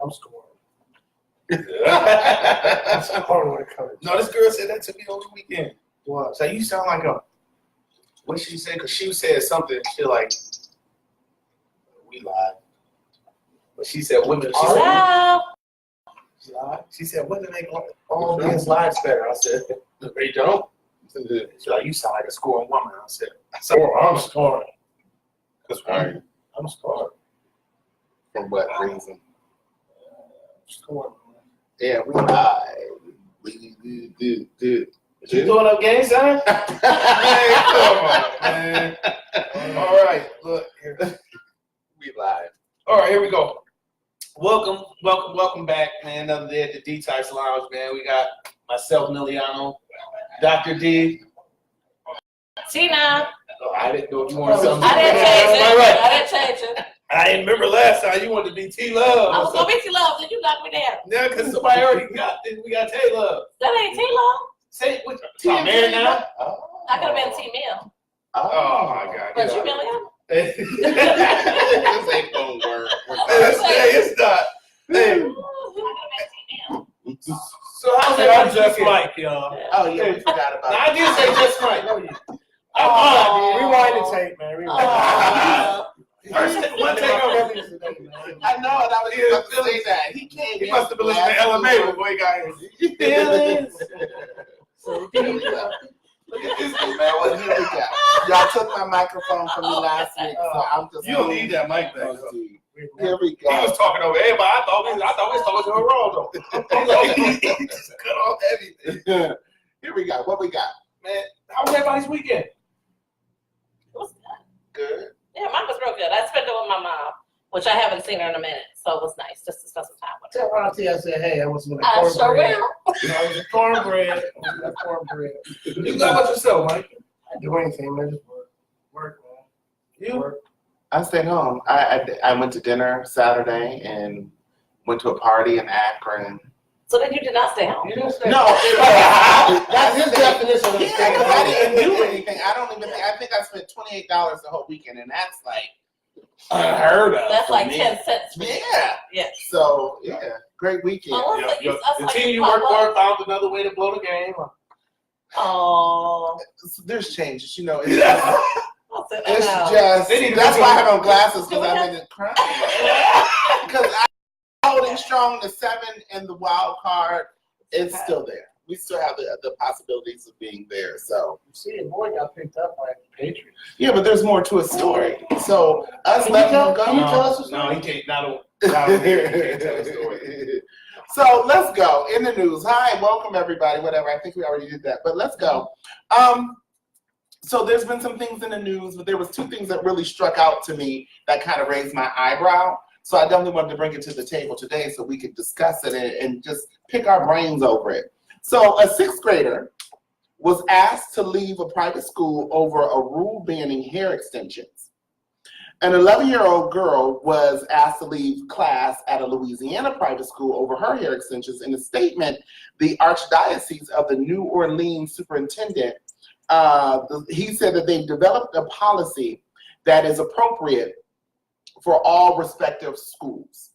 I'm scoring. I'm scoring when it comes. No, this girl said that to me over the weekend. What? So you sound like a. What she said? Because she said something. She like, we lied. But she said women. She said women make all men's lives better. I said, they don't. She's like, you sound like a scoring woman. I said, I'm scoring. That's right. I'm scoring. For what reason? I'm scoring. Yeah, we lied. We do. You throwing up game sign? Man, come on, man. All right, look here. We lied. All right, here we go. Welcome back, man. Another day at the Detox Lounge, man. We got myself, Millieono, Dr. D. Tina. Oh, I didn't know if you wanted something. I didn't change it. Right. I didn't change it. I didn't remember last time you wanted to be T Love. I was gonna be T Love, then you knocked me down. Yeah, because somebody already got this. We got T Love. That ain't T Love. Say which I'm married now? I could have been T Mill. Oh my God. But you Millieono. This ain't gonna work. It's not. Hey. So how's it? I'm just Mike, y'all. Oh yeah, we forgot about Now, I did say just Mike. Rewind the tape, man. Rewind. First, one take over. I know, and I was about to say that. He came. He must have been listening to LMA before he got here. Feelings. So here we go. Look at this dude, man. What Here we go. Y'all took my microphone from me last week, so I'm just. You don't need that mic back. Here we go. He was talking over everybody. I thought we was talking to her wrong though. He just cut off everything. Here we go. What we got? Man, how was everybody's weekend? It was good. Good. Yeah, mine was real good. I spent it with my mom, which I haven't seen her in a minute, so it was nice just to spend some time with her. Tell Auntie I said, hey, I was in the I sure cornbread. will. I was in cornbread. Cornbread. You got about yourself, Mike. I do anything, man. Just work, man. You? Work. I stayed home. I went to dinner Saturday and went to a party in Akron. So then you did not stay home. You didn't stay. No, That's his definition of Yeah, staying because I didn't home. do anything. I think I spent $28 the whole weekend, and that's like unheard of. That's for like me. 10 cents. Yeah. Yes. So yeah, great weekend. Oh, Yeah, the team you work for found another way to blow the game. Oh. There's changes, you know. Yeah. It's No. just They need to that's go why I to- have on glasses because I'm in the crowd. Because I'm holding strong the 7 and the wild card. It's still there. We still have the possibilities of being there. So You see, your boy got picked up by the Patriots. yeah, but there's more to a story. So us Can letting you him tell- can you go. tell us a No, story? he can't. Not here. He can't tell a story. So let's go in the news. Hi, welcome everybody. Whatever. I think we already did that, but let's go. So there's been some things in the news, but there was 2 things that really struck out to me that kind of raised my eyebrow. So I definitely wanted to bring it to the table today so we could discuss it and just pick our brains over it. So a 6th grader was asked to leave a private school over a rule banning hair extensions. An 11-year-old girl was asked to leave class at a Louisiana private school over her hair extensions. In a statement, the Archdiocese of the New Orleans superintendent, he said that they've developed a policy that is appropriate for all respective schools.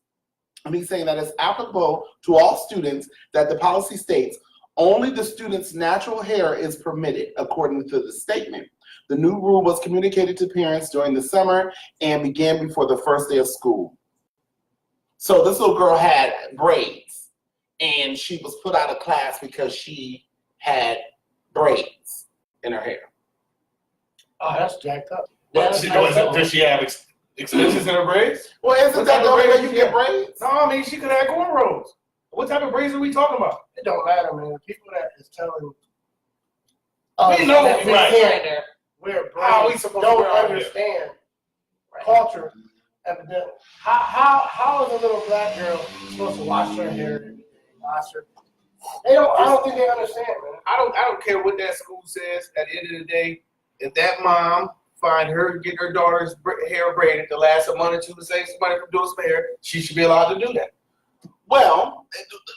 And he's saying that it's applicable to all students, that the policy states only the student's natural hair is permitted, according to the statement. The new rule was communicated to parents during the summer and began before the first day of school. So this little girl had braids, and she was put out of class because she had braids in her hair. Oh, that's jacked up. Does she have extensions in her braids? Well, isn't What that type the of only way braids you you get braids? No, I mean she could have cornrows. What type of braids are we talking about? It don't matter, man. People that is telling We know that they right. can't wear How we braids supposed to don't wear our hair? understand culture. Evidently, how is a little black girl supposed to wash her hair and wash her? They don't. I don't think they understand, man. I don't care what that school says. At the end of the day, if that mom find her get her daughter's hair braided to last a month or two to save some money from doing some hair, she should be allowed to do that. Well,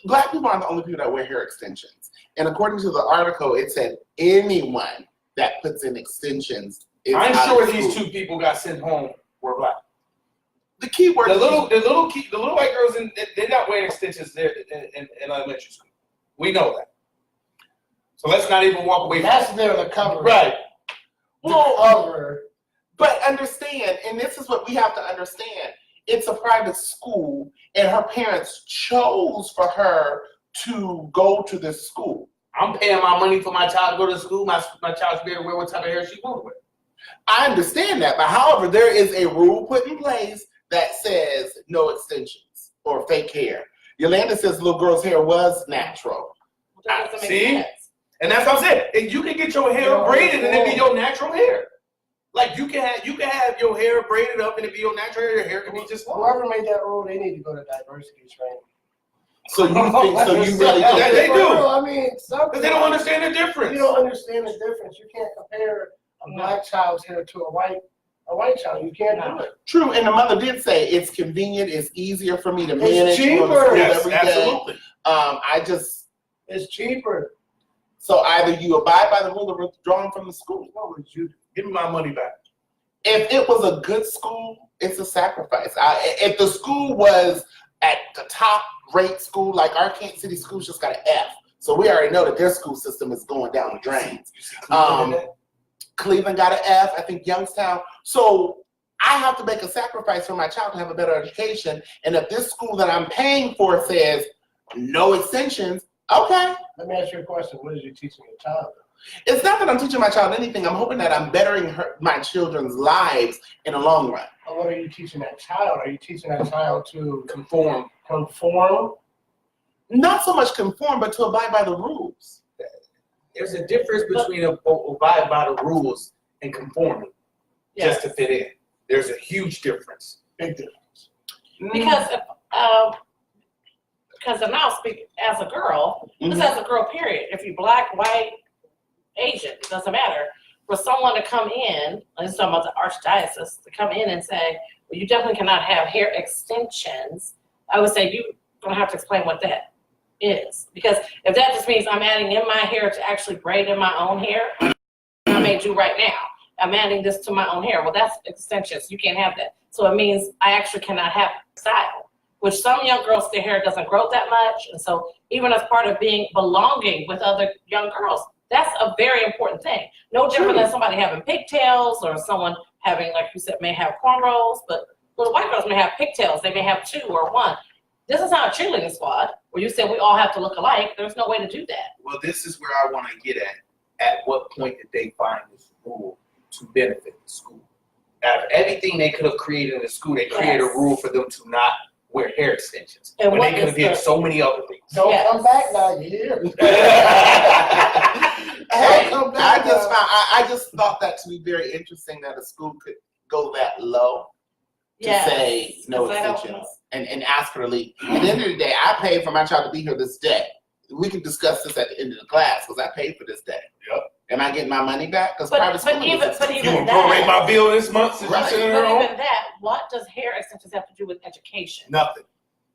black people aren't the only people that wear hair extensions. And according to the article, it said anyone that puts in extensions is I'm out sure of these school. 2 people got sent home were black. The key word. The little white girls, they're not wearing extensions there in elementary school. We know that. So let's not even walk away from That's that. there to cover. Right. Well, Cover. but understand, and this is what we have to understand. It's a private school, and her parents chose for her to go to this school. I'm paying my money for my child to go to school. My child should be able to wear what type of hair she wants to wear. I understand that, but however, there is a rule put in place that says no extensions or fake hair. Yolanda says the little girl's hair was natural. That doesn't make See? sense. And that's what I'm saying. And you can get your hair braided and it be your natural hair. Like you can have your hair braided up and it be your natural hair. Your hair can be just long. Whoever made that rule, they need to go to diversity training. So you think? So you really Yeah, think? they do. I mean, Because they don't understand the difference. You don't understand the difference. You can't compare a black child's hair to a white child. You can't do it. True, and the mother did say it's convenient. It's easier for me to manage. It's cheaper. going to school Yes, every day. absolutely. It's cheaper. So either you abide by the rule or withdraw from the school. What would you do? Give me my money back. If it was a good school, it's a sacrifice. If the school was at the top rate school, like our Kansas City schools just got an F. So we already know that their school system is going down the drains. Cleveland got an F, I think Youngstown. So I have to make a sacrifice for my child to have a better education. And if this school that I'm paying for says no extensions, okay. Let me ask you a question. What is you teaching your child? It's not that I'm teaching my child anything. I'm hoping that I'm bettering my children's lives in the long run. Or what are you teaching that child? Are you teaching that child to Conform. Not so much conform, but to abide by the rules. There's a difference between abide by the rules and conforming just to fit in. There's a huge difference. Big difference. Because and I'll speak as a girl, just as a girl, period. If you're black, white, Asian, it doesn't matter. For someone to come in, let's talk about the archdiocese, to come in and say, well, you definitely cannot have hair extensions, I would say you're going to have to explain what that is. Because if that just means I'm adding in my hair to actually braid in my own hair, I may do right now. I'm adding this to my own hair. Well, that's extensions. You can't have that. So it means I actually cannot have style, which some young girls, their hair doesn't grow that much. And so even as part of belonging with other young girls, that's a very important thing. No different than somebody having pigtails or someone having, like you said, may have cornrows, but little white girls may have pigtails. They may have 2 or 1. This is not a cheerleading squad where you say we all have to look alike. There's no way to do that. Well, this is where I want to get at. At what point did they find this rule to benefit the school? Out of everything they could have created in the school, they created a rule for them to not wear hair extensions. And when what they could have did so many other things. Don't come back now, you hear? Hey, Come back I just thought that to be very interesting that a school could go that low to say no extensions and ask for the leave. At the end of the day, I paid for my child to be here this day. We can discuss this at the end of the class because I paid for this day. Yep. Am I getting my money back? Because But You even gonna prorate my bill this month since you Right. sitting But there home? even that, what does hair extensions have to do with education? Nothing.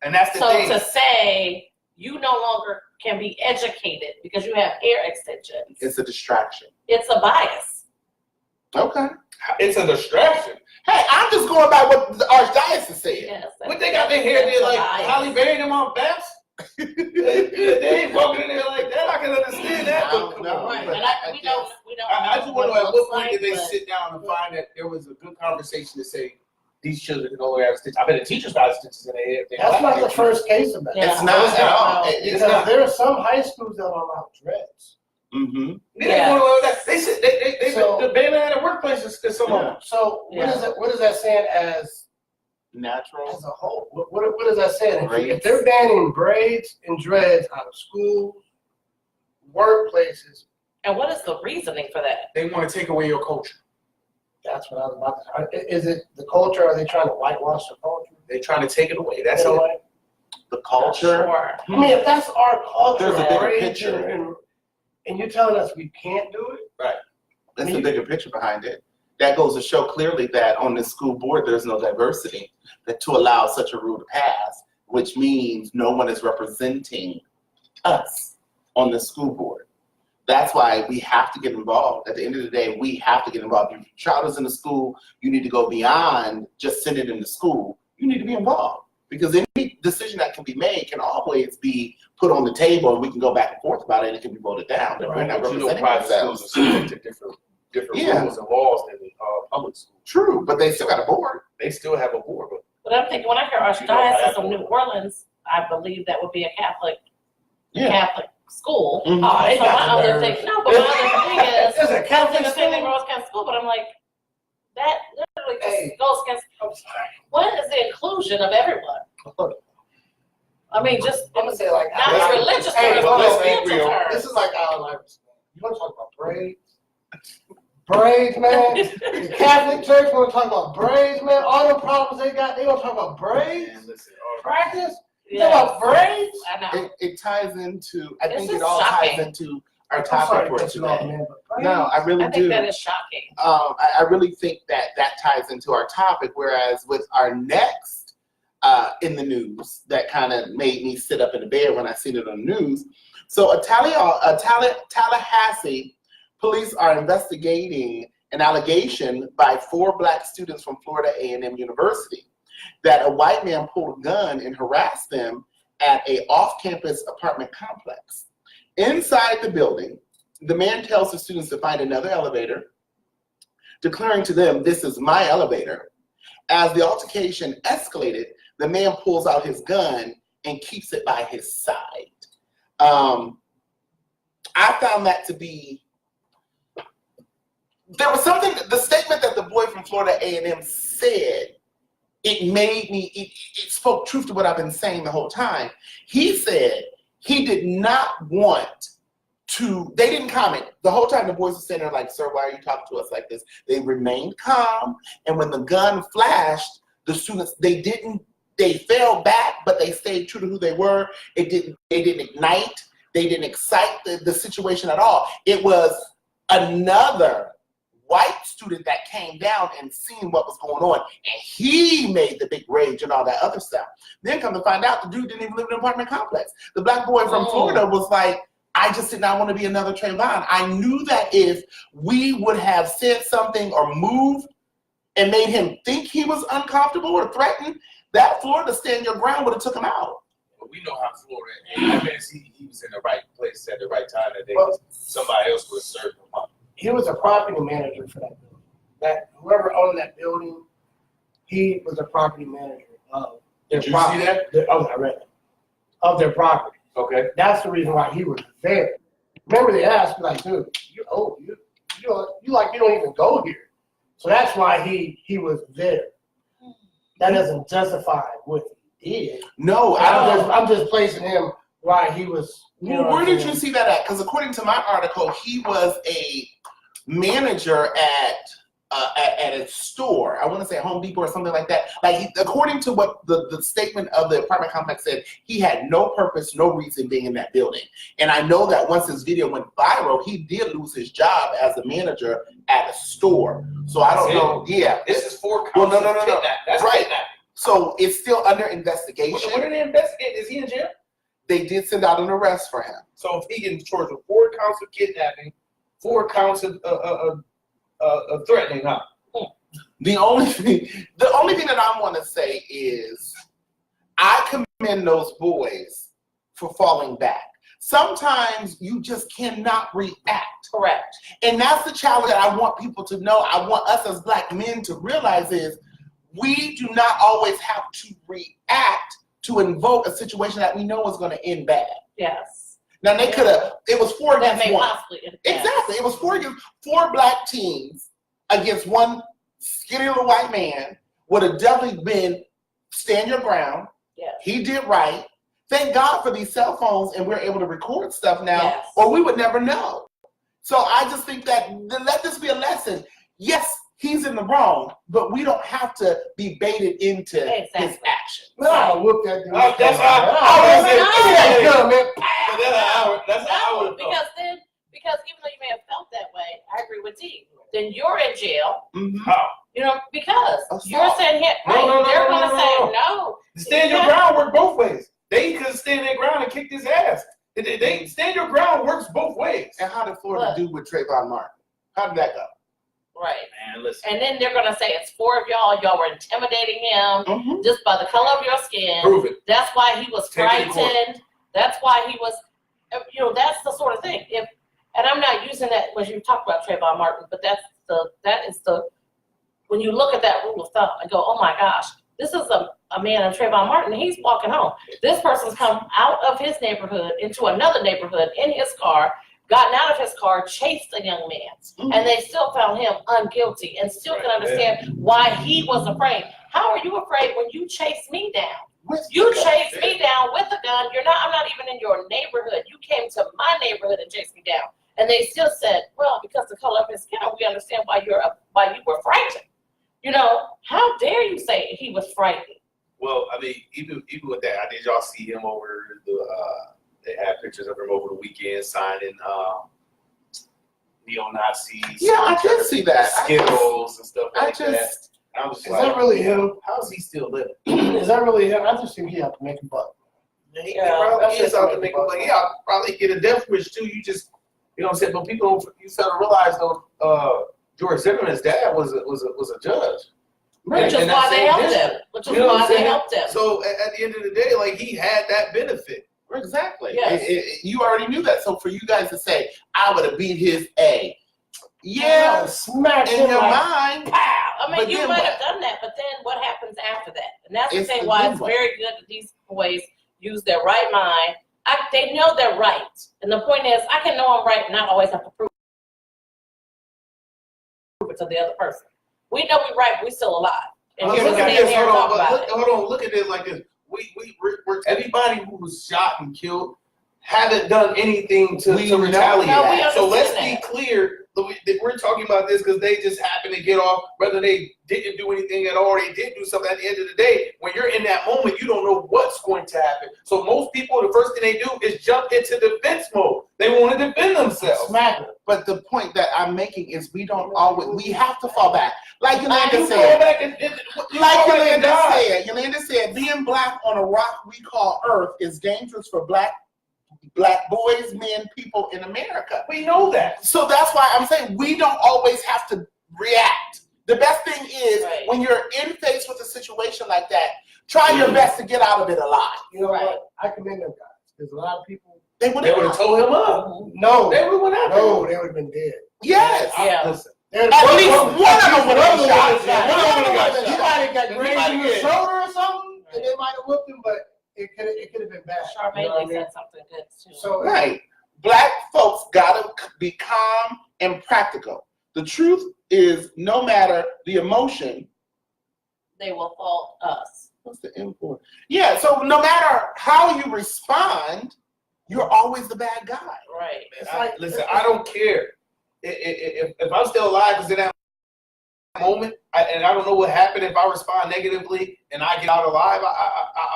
And that's the So thing. to say you no longer can be educated because you have hair extensions, It's a distraction. it's a bias. Okay. It's a distraction. Hey, I'm just going by what the archdiocese said. Yes. What they got their hair there like bias. Holly Berry them on Babs? They ain't walking in there like that. I can understand that. No, but come no. on. Right, but and we don't. I just want to know at what point did they but- sit down and find that there was a good conversation to say these children can only have stitches. I bet the teachers got stitches in their head. That's not the first case of that. Yeah. It's not at all. No. It's Because not. there are some high schools that allow dreads. Mm-hmm. They said they So- the band at workplaces to some of them. So what is that saying as Natural. a whole? What is that saying? If Braids. they're banning braids and dreads out of schools, workplaces, And what is the reasoning for that? They want to take away your culture. that's what I was about to. Is it the culture? Are they trying to whitewash the culture? They're trying to take it away. That's In a it. way? The culture. Sure. I mean, if that's our culture, There's a bigger braids picture. and you're telling us we can't do it. That's the bigger picture behind it. That goes to show clearly that on this school board, there's no diversity that to allow such a rule to pass, which means no one is representing us on the school board. That's why we have to get involved. At the end of the day, we have to get involved. If your child is in the school, you need to go beyond just sending them to school. you need to be involved. Because any decision that can be made can always be put on the table, and we can go back and forth about it, and it can be voted down. But we're not But you know, representing private schools ourselves. are subject to different Yeah. rules and laws than the public schools. True, but they still got a board. They still have a board, but But I'm thinking, when I hear Archdiocese of New Orleans, I believe that would be a Catholic school. Mhm. Oh, they So got my the other nerve. thing, no, but my other thing is, It's a I Catholic think the same thing school? Rose Catholic school, but I'm like, that literally just Hey. goes against, I'm sorry. what is the inclusion of everyone? I mean, just, I'm gonna say it like not as religious Hey, terms, hold but on, spiritual real. terms. This is like Allen Iverson. You want to talk about braids? Braids, man. The Catholic Church want to talk about braids, man. All the problems they got, they want to talk about braids. man, listen, Practice? You Yes. talk about braids? I know. It ties into, I It's think it just all ties shocking. into our I'm sorry topic to for cut you off, today. man, but braids? No, I really I think do. that is shocking. I really think that ties into our topic, whereas with our next in the news, that kind of made me sit up in the bed when I seen it on the news. So Tallahassee police are investigating an allegation by 4 Black students from Florida A&M University that a white man pulled a gun and harassed them at a off-campus apartment complex. Inside the building, the man tells the students to find another elevator, declaring to them, "This is my elevator." As the altercation escalated, the man pulls out his gun and keeps it by his side. I found that to be, there was something, the statement that the boy from Florida A&M said, it made me, it spoke truth to what I've been saying the whole time. He said he did not want to, they didn't comment. The whole time the boys were sitting there like, "Sir, why are you talking to us like this?" They remained calm, and when the gun flashed, the students, they fell back, but they stayed true to who they were. They didn't ignite, they didn't excite the situation at all. It was another white student that came down and seen what was going on, and he made the big rage and all that other stuff. Then come to find out, the dude didn't even live in an apartment complex. The Black boy from Florida was like, "I just did not want to be another Trayvon." I knew that if we would have said something or moved and made him think he was uncomfortable or threatened, that Florida stand your ground would have took him out. but we know how Florida. I mean, he was in the right place at the right time. That Well, somebody else would have served him up. he was a property manager for that building. That whoever owned that building, he was a property manager of their Did you property. see that? I read it. Of their property. Okay. That's the reason why he was there. Remember, they asked me like, "Dude, you like you don't even go here." So that's why he was there. That doesn't justify what he did. No, I'm just placing him why he was. You know Well, what where I'm did saying? you see that at? Because according to my article, he was a manager at a store. I want to say Home Depot or something like that. Like, according to what the statement of the apartment complex said, he had no purpose, no reason being in that building. And I know that once his video went viral, he did lose his job as a manager at a store. So I don't know. Yeah. This is for Well, no. kidnapping. That's Right. kidnapping. So it's still under investigation. What are they investigating? Is he in jail? They did send out an arrest for him. So if he gets charged with 4 counts of kidnapping, 4 counts of threatening, huh? The only thing that I want to say is I commend those boys for falling back. Sometimes you just cannot react. Correct. And that's the challenge that I want people to know. I want us as Black men to realize is we do not always have to react to invoke a situation that we know is going to end bad. Yes. Now they could have, it was 4 That against may 1. possibly. Yes. Exactly. It was 4 Black teams against one skinny little white man. Would have definitely been stand your ground. Yes. He did right. Thank God for these cell phones and we're able to record stuff now, Yes. or we would never know. So I just think that let this be a lesson. Yes, he's in the wrong, but we don't have to be baited into his Exactly. action. No, I whooped that dude. That's how I I was was man. That's how I would have thought. Because even though you may have felt that way, I agree with T. Then you're in jail. Mhm. How? You know, because Assault. you're saying here, No, right? no, no, They're no, gonna no, say no. no. Stand your ground work both ways. They could stand their ground and kick his ass. They stand your ground works both ways. And how did Florida What? do with Trayvon Martin? How did that go? Right. Man, listen. And then they're gonna say it's 4 of y'all. Y'all were intimidating him just by the color of your skin. Prove it. That's why he was Take it to court. frightened. That's why he was. That's the sort of thing. And I'm not using that when you talk about Trayvon Martin, but that is the when you look at that rule of thumb and go, oh my gosh, this is a man in Trayvon Martin. He's walking home. This person's come out of his neighborhood into another neighborhood in his car, gotten out of his car, chased a young man, and they still found him unguilty and still can understand why he was afraid. How are you afraid when you chased me down? You chased me down with a gun. I'm not even in your neighborhood. You came to my neighborhood and chased me down. And they still said, well, because the color of his skin, we understand why you were frightened. How dare you say he was frightened? Well, I mean, even with that, did y'all see him over they had pictures of him over the weekend signing neo-Nazis. Yeah, I did see that. Skittles and stuff like that. I was just Is that really him? How is he still living? Is that really him? I just think he had to make a buck. He probably is out to make him like, yeah, probably get a death wish too. You just, you know what I'm saying? But people don't, you start to realize though, George Zimmerman's dad was a judge. Right. Which is why they helped him. Which is why they helped him. So at the end of the day, like, he had that benefit. Exactly. Yes. You already knew that. So for you guys to say, I would have beat his A. Yeah, smack in your mind. Pow! I mean, But you then might what? have done that, but then what happens after that? And that's the It's thing the why then it's what? very good that these boys use their right mind. They know they're right. And the point is, I can know I'm right and not always have to prove it to the other person. We know we're right, but we're still alive. And Look we're at stand this, here and talk about it. hold on, look at it like this. We're everybody who was shot and killed haven't done anything to retaliate. No, we So let's understand be clear. We're talking about this because they just happen to get off, whether they didn't do anything at all or they did do something. At the end of the day, when you're in that moment, you don't know what's going to happen. So most people, the first thing they do is jump into defense mode. They want to defend themselves. Smack him. But the point that I'm making is we have to fall back. Like Yolanda You said. go back and Yolanda said, being black on a rock we call Earth is dangerous for black boys, men, people in America. we know that. So that's why I'm saying we don't always have to react. The best thing is when you're in face with a situation like that, try your best to get out of it alive. You know what? I commend them guys. There's a lot of people. They would They would have have told him up. No. They would have No, they would have been dead. Yes. Yeah. Listen. At least one of them would have been shot. He might have got grazed in the shoulder or something, and they might have whipped him, but it could have been bad. Charmaine You know what I mean? said something good too. So Right. Black folks gotta be calm and practical. The truth is, no matter the emotion, They will fault us. what's the import? Yeah, so no matter how you respond, you're always the bad guy. Right. Listen, I don't care. If I'm still alive, because in that moment, and I don't know what happened, if I respond negatively and I get out alive,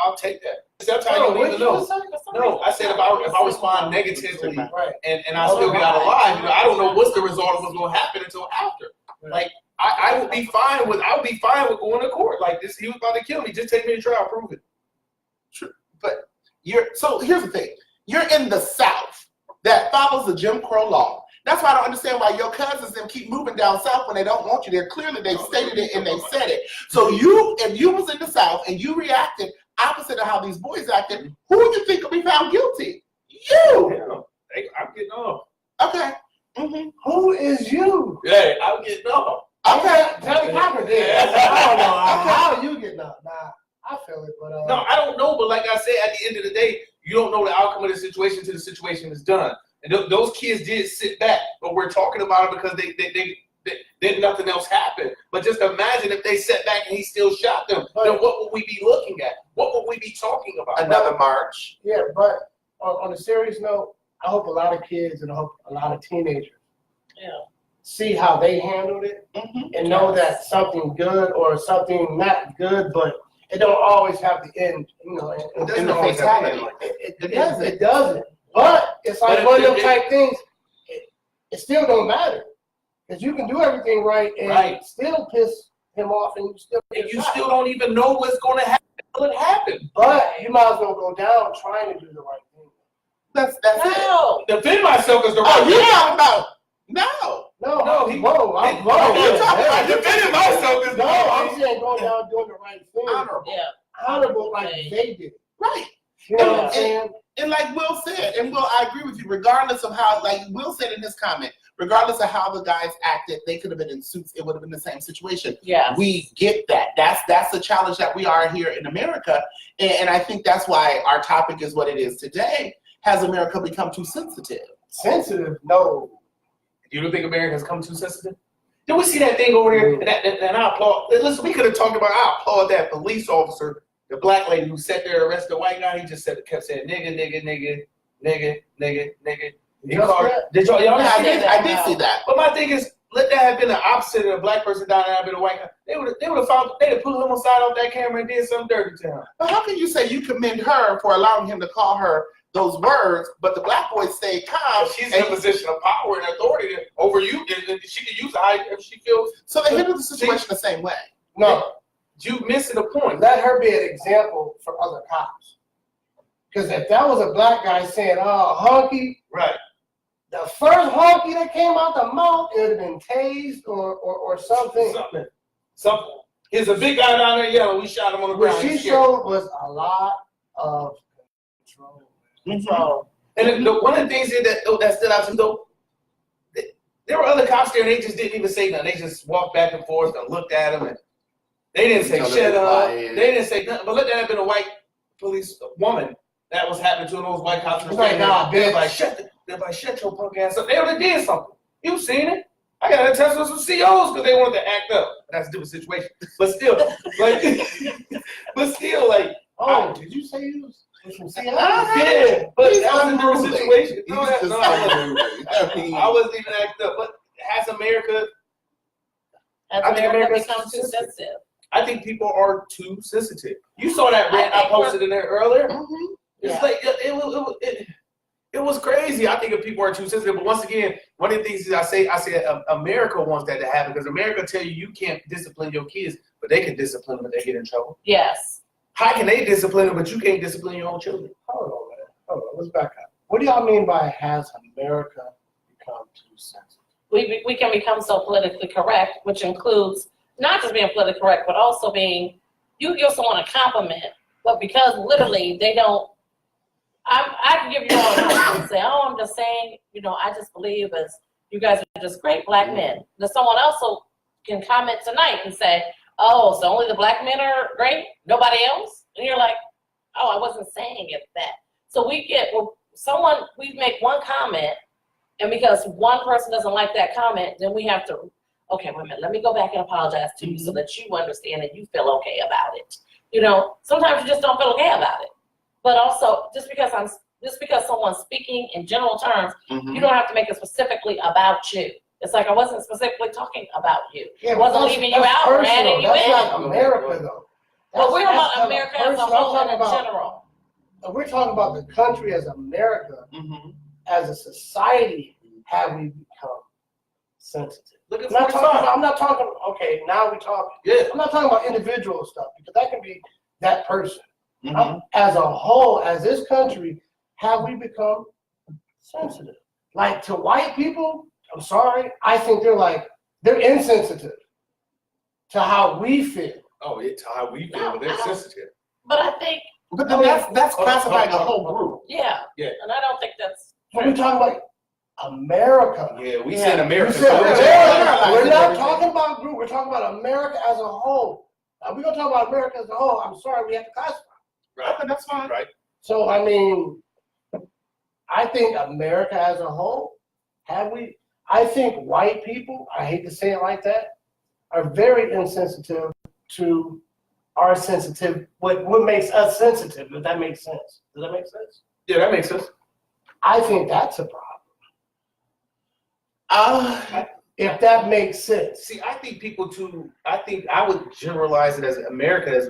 I'll take that. Sometimes you don't even know. No, I said if I respond negatively right. and I still get out alive, I don't know what's the result of what's going to happen until after. Like, I would be fine with going to court. Like, this, he was about to kill me. Just take me to trial, prove it. True. But so here's the thing. You're in the South that follows the Jim Crow law. That's why I don't understand why your cousins them keep moving down south when they don't want you there. Clearly they stated it and they said it. So if you was in the South and you reacted opposite of how these boys acted, who do you think will be found guilty? You. I'm getting off. Okay. Mm-hmm. Who is you? Hey, I'm getting off. Okay. Johnny Cochran did. I don't know how you getting up. Nah, I feel it, but No, I don't know, but like I said, at the end of the day, you don't know the outcome of the situation until the situation is done. And those kids did sit back, but we're talking about it because they nothing else happened. But just imagine if they sat back and he still shot them. Then what would we be looking at? What would we be talking about? Another march. yeah. But on a serious note, I hope a lot of kids and I hope a lot of teenagers see how they handled it and know that something good or something not good, but it don't always have the end. You know, In the fatality. It doesn't. But it's like one of them type things. It still don't matter because you can do everything right and still piss him off, and you still don't even know what's going to happen until it happens. But you might as well go down trying to do the right thing. That's No. it. Defend myself as the Oh, right you thing. talking about no. No, No, I'm low. I'm low. I defended myself. No, I'm saying going down doing the right thing. Honorable. Yeah. Honorable like they did. Right. You know what I'm saying? And like Will said, and Will, I agree with you, regardless of how, like Will said in his comment, regardless of how the guys acted, they could have been in suits, it would have been the same situation. Yeah. We get that. That's the challenge that we are here in America. And I think that's why our topic is what it is today. Has America become too sensitive? Sensitive? No. You don't think America has come too sensitive? Did we see that thing over there? And I applaud. Listen, we could have talked about. I applaud that police officer, the black lady who sat there arrested the white guy. He just kept saying nigga, nigga, nigga, nigga, nigga, nigga. Did y'all Yeah, see that? I did see that. But my thing is, let that have been the opposite of a black person down there, have been a white guy. They'd have put him aside off that camera and did something dirty to him. But how can you say you commend her for allowing him to call her those words, but the black boys stay calm? She's in a position of power and authority over you, and she can use it if she feels. So they handle the situation the same way. No. You missing the point. Let her be an example for other cops. Because if that was a black guy saying, oh, honky, Right. the first honky that came out the mouth, it would have been tased or something. Something. Here's a big guy down there yelling. We shot him on the What ground. she showed was a lot of control. So, And one of the things that stood out to me, though, there were other cops there and they just didn't even say nothing. They just walked back and forth and looked at him and they didn't say shut up. They didn't say nothing. But let that have been a white police woman that was happening to those white cops. Like, nah, they're like, shut your punk ass up. They would have did something. You've seen it. I got to test with some COs because they wanted to act up. That's a different situation. But still, like, Oh, did you say you was from Seattle? yeah, but that was a different situation. He's No, just unruly. I wasn't even acting up. But has America become too sensitive? I think people are too sensitive. You saw that rant I posted in there earlier. Mhm. It's like it was crazy. I think if people are too sensitive, but once again, one of the things is I say America wants that to happen because America tell you can't discipline your kids, but they can discipline them if they get in trouble. Yes. How can they discipline them, but you can't discipline your own children? Hold on, man. Hold on. Let's back up. What do y'all mean by has America become too sensitive? We can become so politically correct, which includes not just being politically correct, but also being, you give someone a compliment, but because literally they don't, I can give you all a compliment and say, oh, I'm just saying, I just believe as you guys are just great black men. Then someone else can comment tonight and say, oh, so only the black men are great? Nobody else? And you're like, oh, I wasn't saying it that. So we make one comment, and because one person doesn't like that comment, then we have to, okay, wait a minute, let me go back and apologize to you so that you understand and you feel okay about it. Sometimes you just don't feel okay about it. But also, just because someone's speaking in general terms, you don't have to make it specifically about you. It's like I wasn't specifically talking about you. Yeah, I wasn't leaving you out or adding you That's in. not America, though. But we're That's about America as a personal. whole I'm and in talking general. We're talking about the country as America, as a society, have we become sensitive? Look at I'm not talking, okay, now we're talking. Yeah. I'm not talking about individual stuff, because that can be that person. As a whole, as this country, have we become sensitive? Like to white people, I'm sorry, I think they're insensitive to how we feel. Oh, it's how we feel, but they're sensitive. But I think, But then that's classifying the whole group. yeah. Yeah. And I don't think that's But we're talking about America. Yeah, we said America. We said America. We're not talking about group, we're talking about America as a whole. Now, we're going to talk about America as a whole. I'm sorry, we have to classify. Right. Okay, that's fine. Right. So, I think America as a whole, I think white people, I hate to say it like that, are very insensitive to our sensitive, what makes us sensitive, if that makes sense. Does that make sense? Yeah, that makes sense. I think that's a problem. If that makes sense. See, I think I would generalize it as America has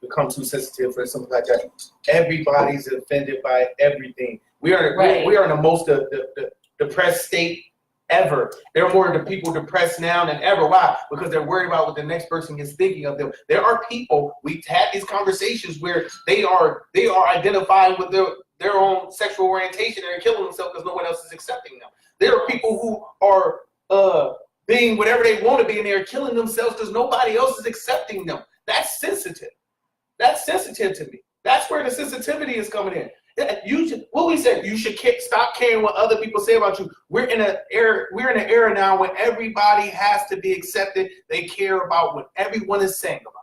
become too sensitive for something like that. Everybody's offended by everything. We are in the most depressed state ever. There are more people depressed now than ever. Why? Because they're worried about what the next person is thinking of them. There are people, we've had these conversations where they are identifying with their own sexual orientation and killing themselves because no one else is accepting them. There are people who are being whatever they want to be, and they're killing themselves because nobody else is accepting them. That's sensitive. That's sensitive to me. That's where the sensitivity is coming in. What we said, you should stop caring what other people say about you. We're in an era now where everybody has to be accepted. They care about what everyone is saying about them.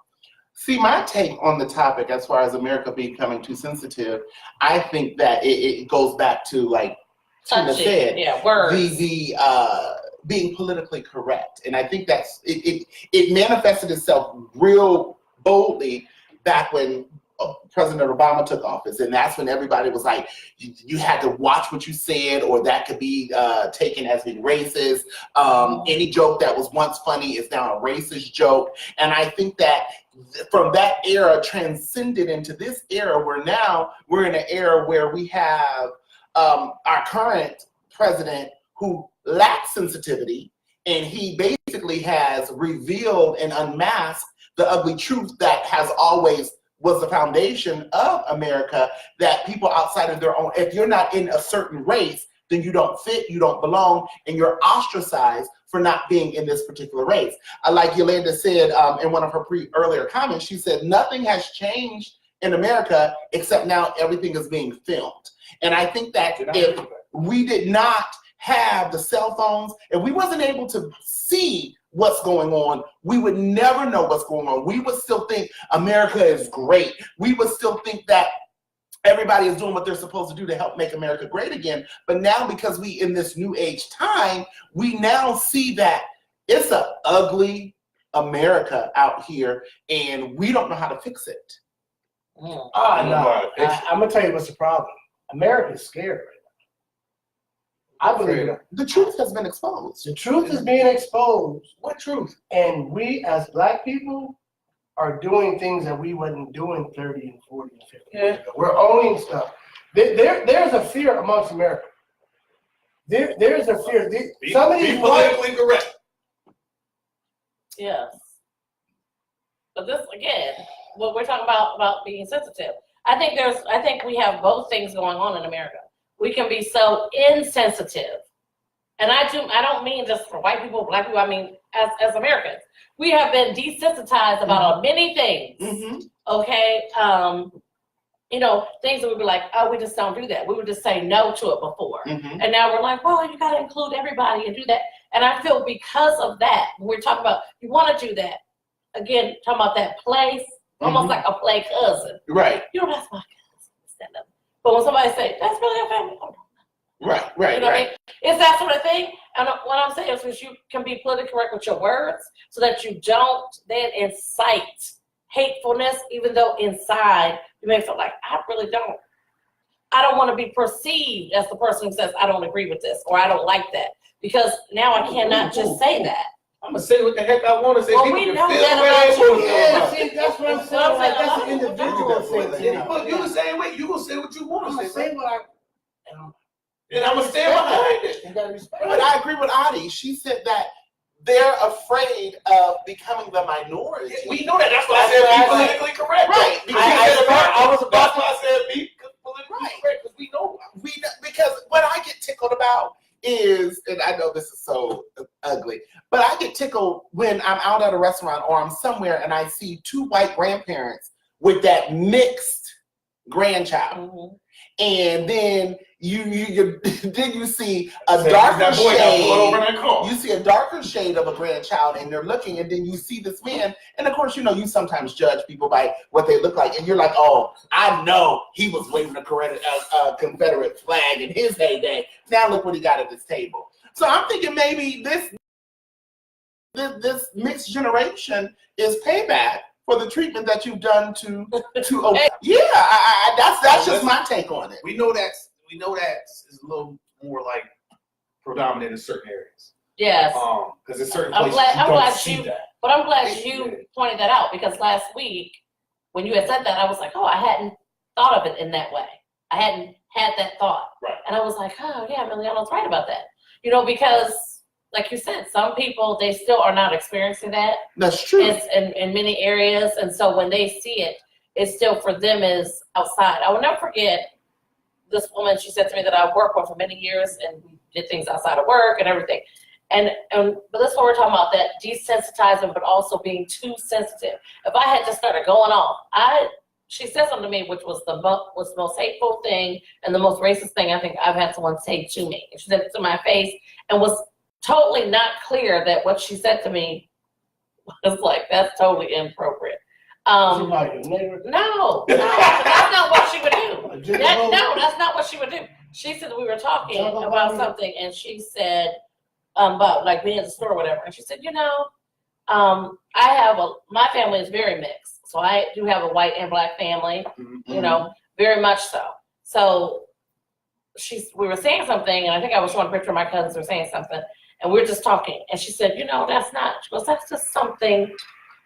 See, my take on the topic, as far as America becoming too sensitive, I think that it goes back to, like Tina said, words. The being politically correct, and I think that's it manifested itself real boldly back when President Obama took office, and that's when everybody was like, you had to watch what you said, or that could be taken as being racist. Any joke that was once funny is now a racist joke, and I think that from that era transcended into this era, where now we're in an era where we have our current president who lacks sensitivity, and he basically has revealed and unmasked the ugly truth that has always was the foundation of America, that people outside of their own, if you're not in a certain race, then you don't fit, you don't belong, and you're ostracized for not being in this particular race. Like Yolanda said in one of her earlier comments, she said, nothing has changed in America except now everything is being filmed. And I think that if we did not have the cell phones, if we wasn't able to see what's going on, we would never know what's going on. We would still think America is great. We would still think that everybody is doing what they're supposed to do to help make America great again. But now, because we in this new age time, we now see that it's an ugly America out here, and we don't know how to fix it. No. I'm gonna tell you what's the problem. America's scared right now. I believe the truth has been exposed. The truth is being exposed. What truth? And we as Black people are doing things that we wasn't doing 30 and 40 and 50 years ago. We're owning stuff. There's a fear amongst America. There's a fear. Some of these be politically correct. Yes. But this, again, what we're talking about being sensitive. I think we have both things going on in America. We can be so insensitive. And I don't mean just for white people, Black people, I mean as Americans. We have been desensitized about many things. Mm-hmm. Okay? Things that we'd be like, oh, we just don't do that. We would just say no to it before. Mm-hmm. And now we're like, well, you got to include everybody and do that. And I feel because of that, when we're talking about, you want to do that. Again, talking about that place, almost like a play cousin. Right. That's my cousin. But when somebody says, that's really your family. Right. You know what I mean? It's that sort of thing. And what I'm saying is you can be politically correct with your words so that you don't then incite hatefulness, even though inside you may feel like, I don't want to be perceived as the person who says, I don't agree with this, or I don't like that. Because now I cannot just say that. I'm going to say what the heck I want to say. Well, we know that about you. Yeah, see, that's what I'm saying. Like, that's an individual thing. But you the same way. You going to say what you want to say. I'm going to say what I... And I'm going to stand behind it. You got to respect it. But I agree with Adi. She said that they're afraid of becoming the minority. Yeah, we know that. That's why I said be politically correct. Right. That's why I said be politically correct, because we know. Because what I get tickled about is, and I know this is so ugly, but I get tickled when I'm out at a restaurant or I'm somewhere and I see two white grandparents with that mixed grandchild. Mm-hmm. And then you see a darker shade. You see a darker shade of a grandchild, and they're looking, and then you see this man, and of course, you sometimes judge people by what they look like, and you're like, oh, I know he was waving a Confederate flag in his heyday. Now look what he got at this table. So I'm thinking maybe this mixed generation is payback for the treatment that you've done to that's just my take on it. We know that is a little more like predominant in certain areas. Yes. Because in certain places you don't see that. But I'm glad you pointed that out, because last week when you had said that, I was like, oh, I hadn't thought of it in that way. I hadn't had that thought. Right. And I was like, oh yeah, Millieono's right about that. Because like you said, some people, they still are not experiencing that. That's true. It's in many areas. And so when they see it, it's still for them is outside. I will never forget this woman. She said to me that I worked with for many years, and we did things outside of work and everything. But that's what we're talking about, that desensitizing, but also being too sensitive. If I had just started going off, she said something to me, which was the most hateful thing and the most racist thing I think I've had someone say to me. And she said it to my face and was totally not clear that what she said to me was like, that's totally inappropriate. She like your neighbor? No, that's not what she would do. No, that's not what she would do. She said we were talking about something, and she said about like being at the store or whatever, and she said, my family is very mixed, so I do have a white and black family, very much so. So we were saying something, and I think I was showing a picture of my cousins were saying something, and we were just talking, and she said, that's not. She goes, that's just something.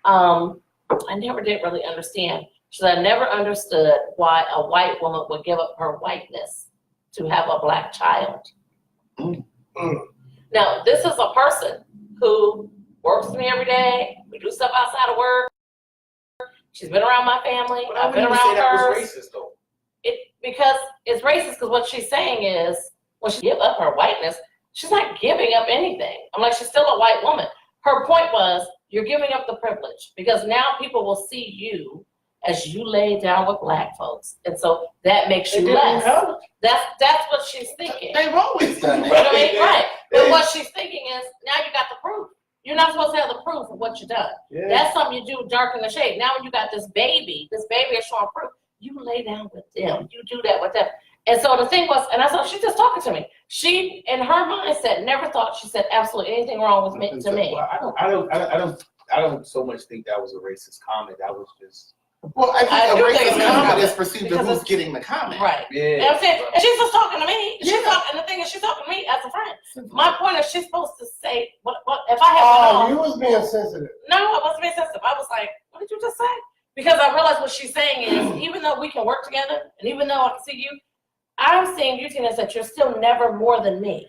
I never did really understand. She said, I never understood why a white woman would give up her whiteness to have a black child. Now, this is a person who works with me every day. We do stuff outside of work. She's been around my family. But I've been around say that hers. was racist, though. Because it's racist, because what she's saying is, when she give up her whiteness, she's not giving up anything. I'm like, she's still a white woman. Her point was, you're giving up the privilege, because now people will see you as you lay down with black folks, and so that makes you less. That's what she's thinking. They've always done that. You know what I mean? Right. But what she's thinking is, now you got the proof. You're not supposed to have the proof of what you've done. Yeah. That's something you do dark in the shade. Now when you got this baby is showing proof. You lay down with them. You do that with them. And so the thing was, and I thought, she's just talking to me. She, in her mindset, never thought she said absolutely anything wrong with me to me. Well, I don't so much think that was a racist comment. That was just. Well, I think I a do think racist it's a comment comment, is perceived as because who's it's- getting the comment. Right. Yeah. You know what I'm saying? And she's just talking to me. Yeah. And the thing is, she's talking to me as a friend. My point is, she's supposed to say, what if I have You was being sensitive. No, I wasn't being sensitive. I was like, what did you just say? Because I realized what she's saying is, even though we can work together, and even though I can see you, I'm seeing you, Tina, that you're still never more than me.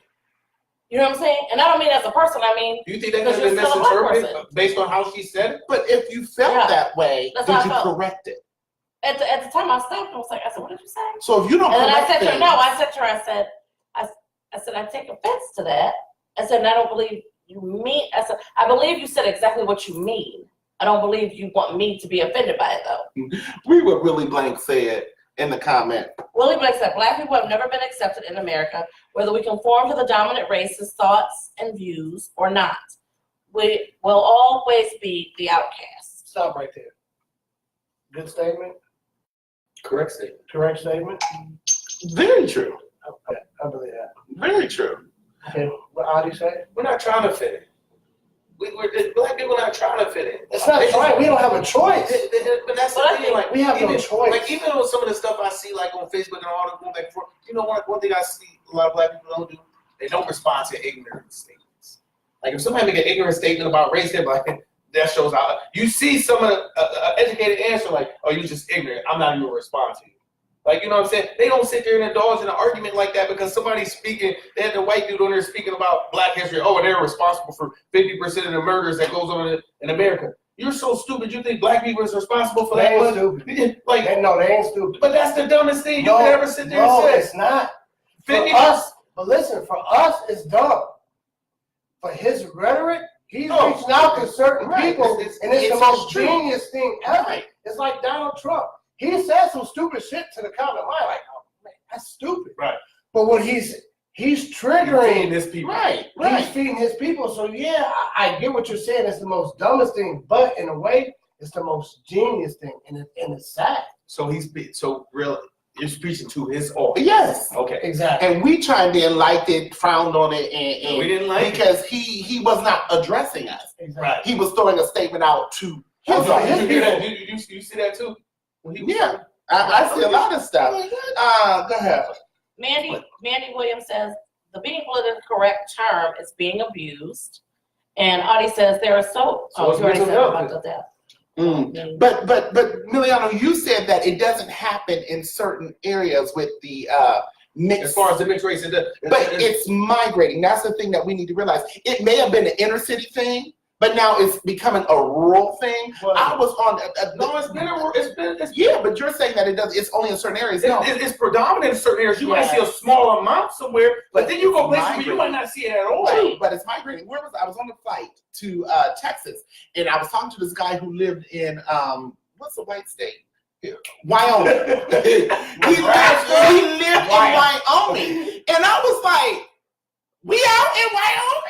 You know what I'm saying? And I don't mean as a person, I mean, Do you think that because could have been you're still a black misinterpreted person. based on how she said it? But if you felt Yeah. that way, That's did how I you felt. correct it? at the time I stopped, I was like, I said, what did you say? So if you don't And then I correct said to her, things- I said, I take offense to that. I said, and I don't believe you mean, I said, I believe you said exactly what you mean. I don't believe you want me to be offended by it, though. we would really blank say it in the comment. Willie Blake said, black people have never been accepted in America, whether we conform to the dominant race's thoughts and views or not. We will always be the outcasts. Stop right there. Good statement. Correct statement. Correct statement. Very true. Okay, I believe that. Very true. Okay, what Adi say? We're not trying to fit in. Black people not trying to fit in. It's not trying. We don't have a choice. But that's the But I thing. think Like we have no even, choice. Like even on some of the stuff I see, like on Facebook and all the going back and forth. One thing I see a lot of black people don't do. They don't respond to ignorant statements. Like if somebody make an ignorant statement about race, they're like, that shows out. You see some of the educated answer like, oh, you just ignorant. I'm not even gonna respond to you. Like, you know what I'm saying? They don't sit there and indulge in an argument like that because somebody's speaking, they had the white dude on there speaking about black history. Oh, and they're responsible for 50% of the murders that goes on in America. You're so stupid. You think black people is responsible for They that? ain't stupid. Like, They ain't stupid. but that's the dumbest thing you could ever sit there no, and it's say. not. For 50 us, but listen, for us, it's dumb. For his rhetoric, he's No. reaching out to certain Right. people, It's- and it's the it's most true. genius thing ever. Right. It's like Donald Trump. He said some stupid shit to the common mind, like, oh man, that's stupid. Right. But what he's Feeding triggering, this people. Right. he's Right. feeding his people. So yeah, I get what you're saying. It's the most dumbest thing, but in a way, it's the most genius thing, and it's sad. So you're speaking to his audience. Yes. Okay. Exactly. And we chimed in, liked it, frowned on it, and We didn't like it. because he was not addressing us. Exactly. He was throwing a statement out to his Oh, audience. Did you hear that? You see that too? When he was Yeah. I see a lot of stuff. Go ahead. Mandy Williams says, the being politically correct term is being abused. And Audie says, there are So you it's already mental said health. about the death. Mm. But Millieono, you said that it doesn't happen in certain areas with the mixed. As far as the mixed race, But it's migrating. That's the thing that we need to realize. It may have been an inner city thing, but now it's becoming a rural thing. Well, I was on. No, it's Yeah, but you're saying that it does. It's only in certain areas. No, it's predominant in certain areas. You might see a small amount somewhere, but then you go places where you might not see it at all. true, but it's migrating. Where was I? Was on a flight to Texas, and I was talking to this guy who lived in what's the white state? Wyoming. he lived in Wyoming, and I was like, "We out in Wyoming?"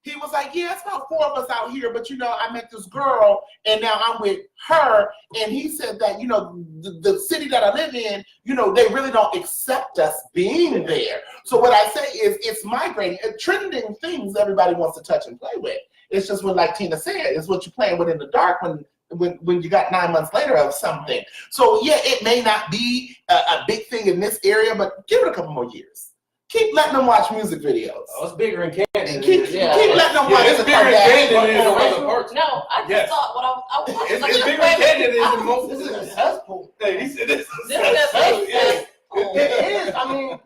He was like, "Yeah, it's about 4 of us out here, but I met this girl, and now I'm with her." And he said that the city that I live in, they really don't accept us being there. So what I say is, it's migrating. Trending things everybody wants to touch and play with. It's just what, like Tina said, it's what you're playing with in the dark when you got 9 months later of something. So yeah, it may not be a big thing in this area, but give it a couple more years. Keep letting them watch music videos. Oh, it's bigger in Canada. Keep letting them watch. It's bigger in Canada than it is in other parts. No, I just thought what I was It's bigger in Canada than it is in most. This is a cesspool. Hey, he said this is This is a yeah. It is. I mean,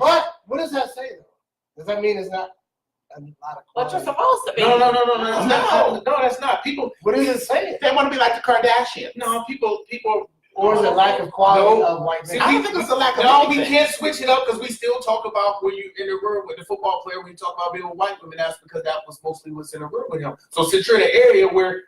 but what does that say though? Does that mean it's not a lot of But you're quality? supposed to be. No, that's not. People, What does it say? They want to be like the Kardashians. no, people. Or is it lack of quality of white men? I don't think it's a lack of No, we anything. can't switch it up because we still talk about when you in the room with the football player. When you talk about being with white women, that's because that was mostly what's in the room with him. So since you're in an area where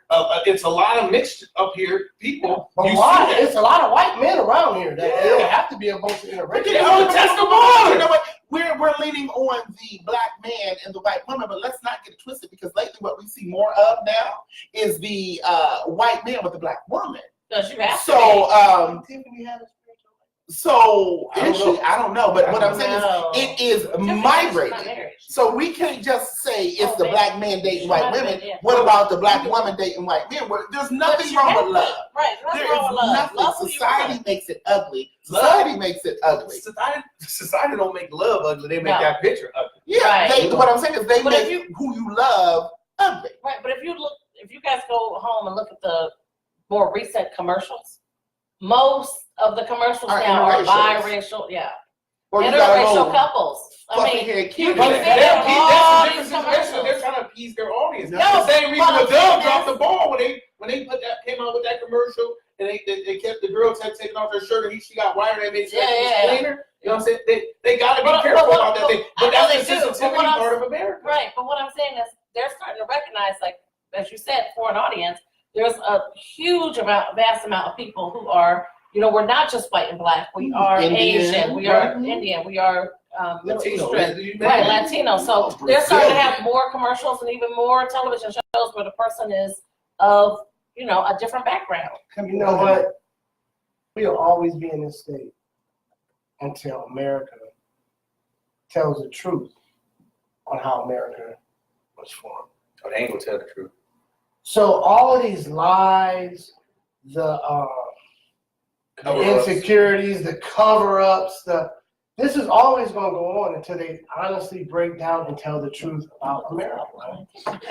it's a lot of mixed up here people, But you why? see that. It's a lot of white men around here. They don't have to be a bunch of interracial. Test the water. You know what? We're leaning on the black man and the white woman, but let's not get it twisted, because lately what we see more of now is the white man with the black woman. Because you have to So Tiffany had a spiritual So I don't is she? know. I don't know, but what I'm saying No. is it is Tiffany is not migrating. married. So we can't just say it's Oh, the maybe. black man dating white Might have women. been, yeah. What about the black woman dating white men? Well, there's But nothing you wrong have with to. love. Right, nothing There wrong is with love. nothing. Love who you Society want. makes it ugly. Society makes it ugly. Society don't make love ugly. They make No. that picture ugly. Yeah, Right. what I'm saying is they But if make who you love ugly. Right, but if you guys go home and look at the more recent commercials, most of the commercials Are now are interracials. biracial, yeah. Or you got a Interracial little couples. I fluffy mean, haired you kid. can in see there. them all these They're commercials. trying to appease their audience. No, the same reason but Madonna I'm dropped saying the ball when they came out with that commercial and they kept the girl taking off her shirt and she got wired and they said Yeah. cleaner. You know what I'm saying? They got to be But- careful but- about that thing. I But know that's the they do, but sensitivity what I'm- part of America. Right, but what I'm saying is they're starting to recognize, like, as you said, for an audience, there's a vast amount of people who are, we're not just white and black. We are Indian, Asian, we are right. Indian, we are Middle Latino. Eastern, right, Latino. So they're starting to have more commercials and even more television shows where the person is of, a different background. You know what? We'll always be in this state until America tells the truth on how America was formed. Oh, they ain't gonna tell the truth. So all of these lies, the Cover-ups. insecurities, the cover-ups, this is always going to go on until they honestly break down and tell the truth about America.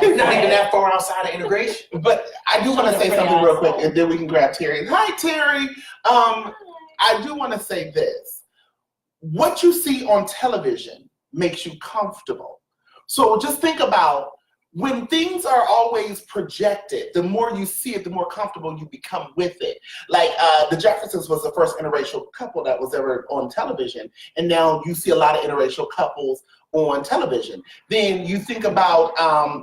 It's not even that far outside of integration. But I do want to say something real quick, and then we can grab Terry. Hi, Terry. I do want to say this. What you see on television makes you comfortable. So just think about when things are always projected, the more you see it, the more comfortable you become with it. Like the Jeffersons was the first interracial couple that was ever on television. And now you see a lot of interracial couples on television. Then you think about,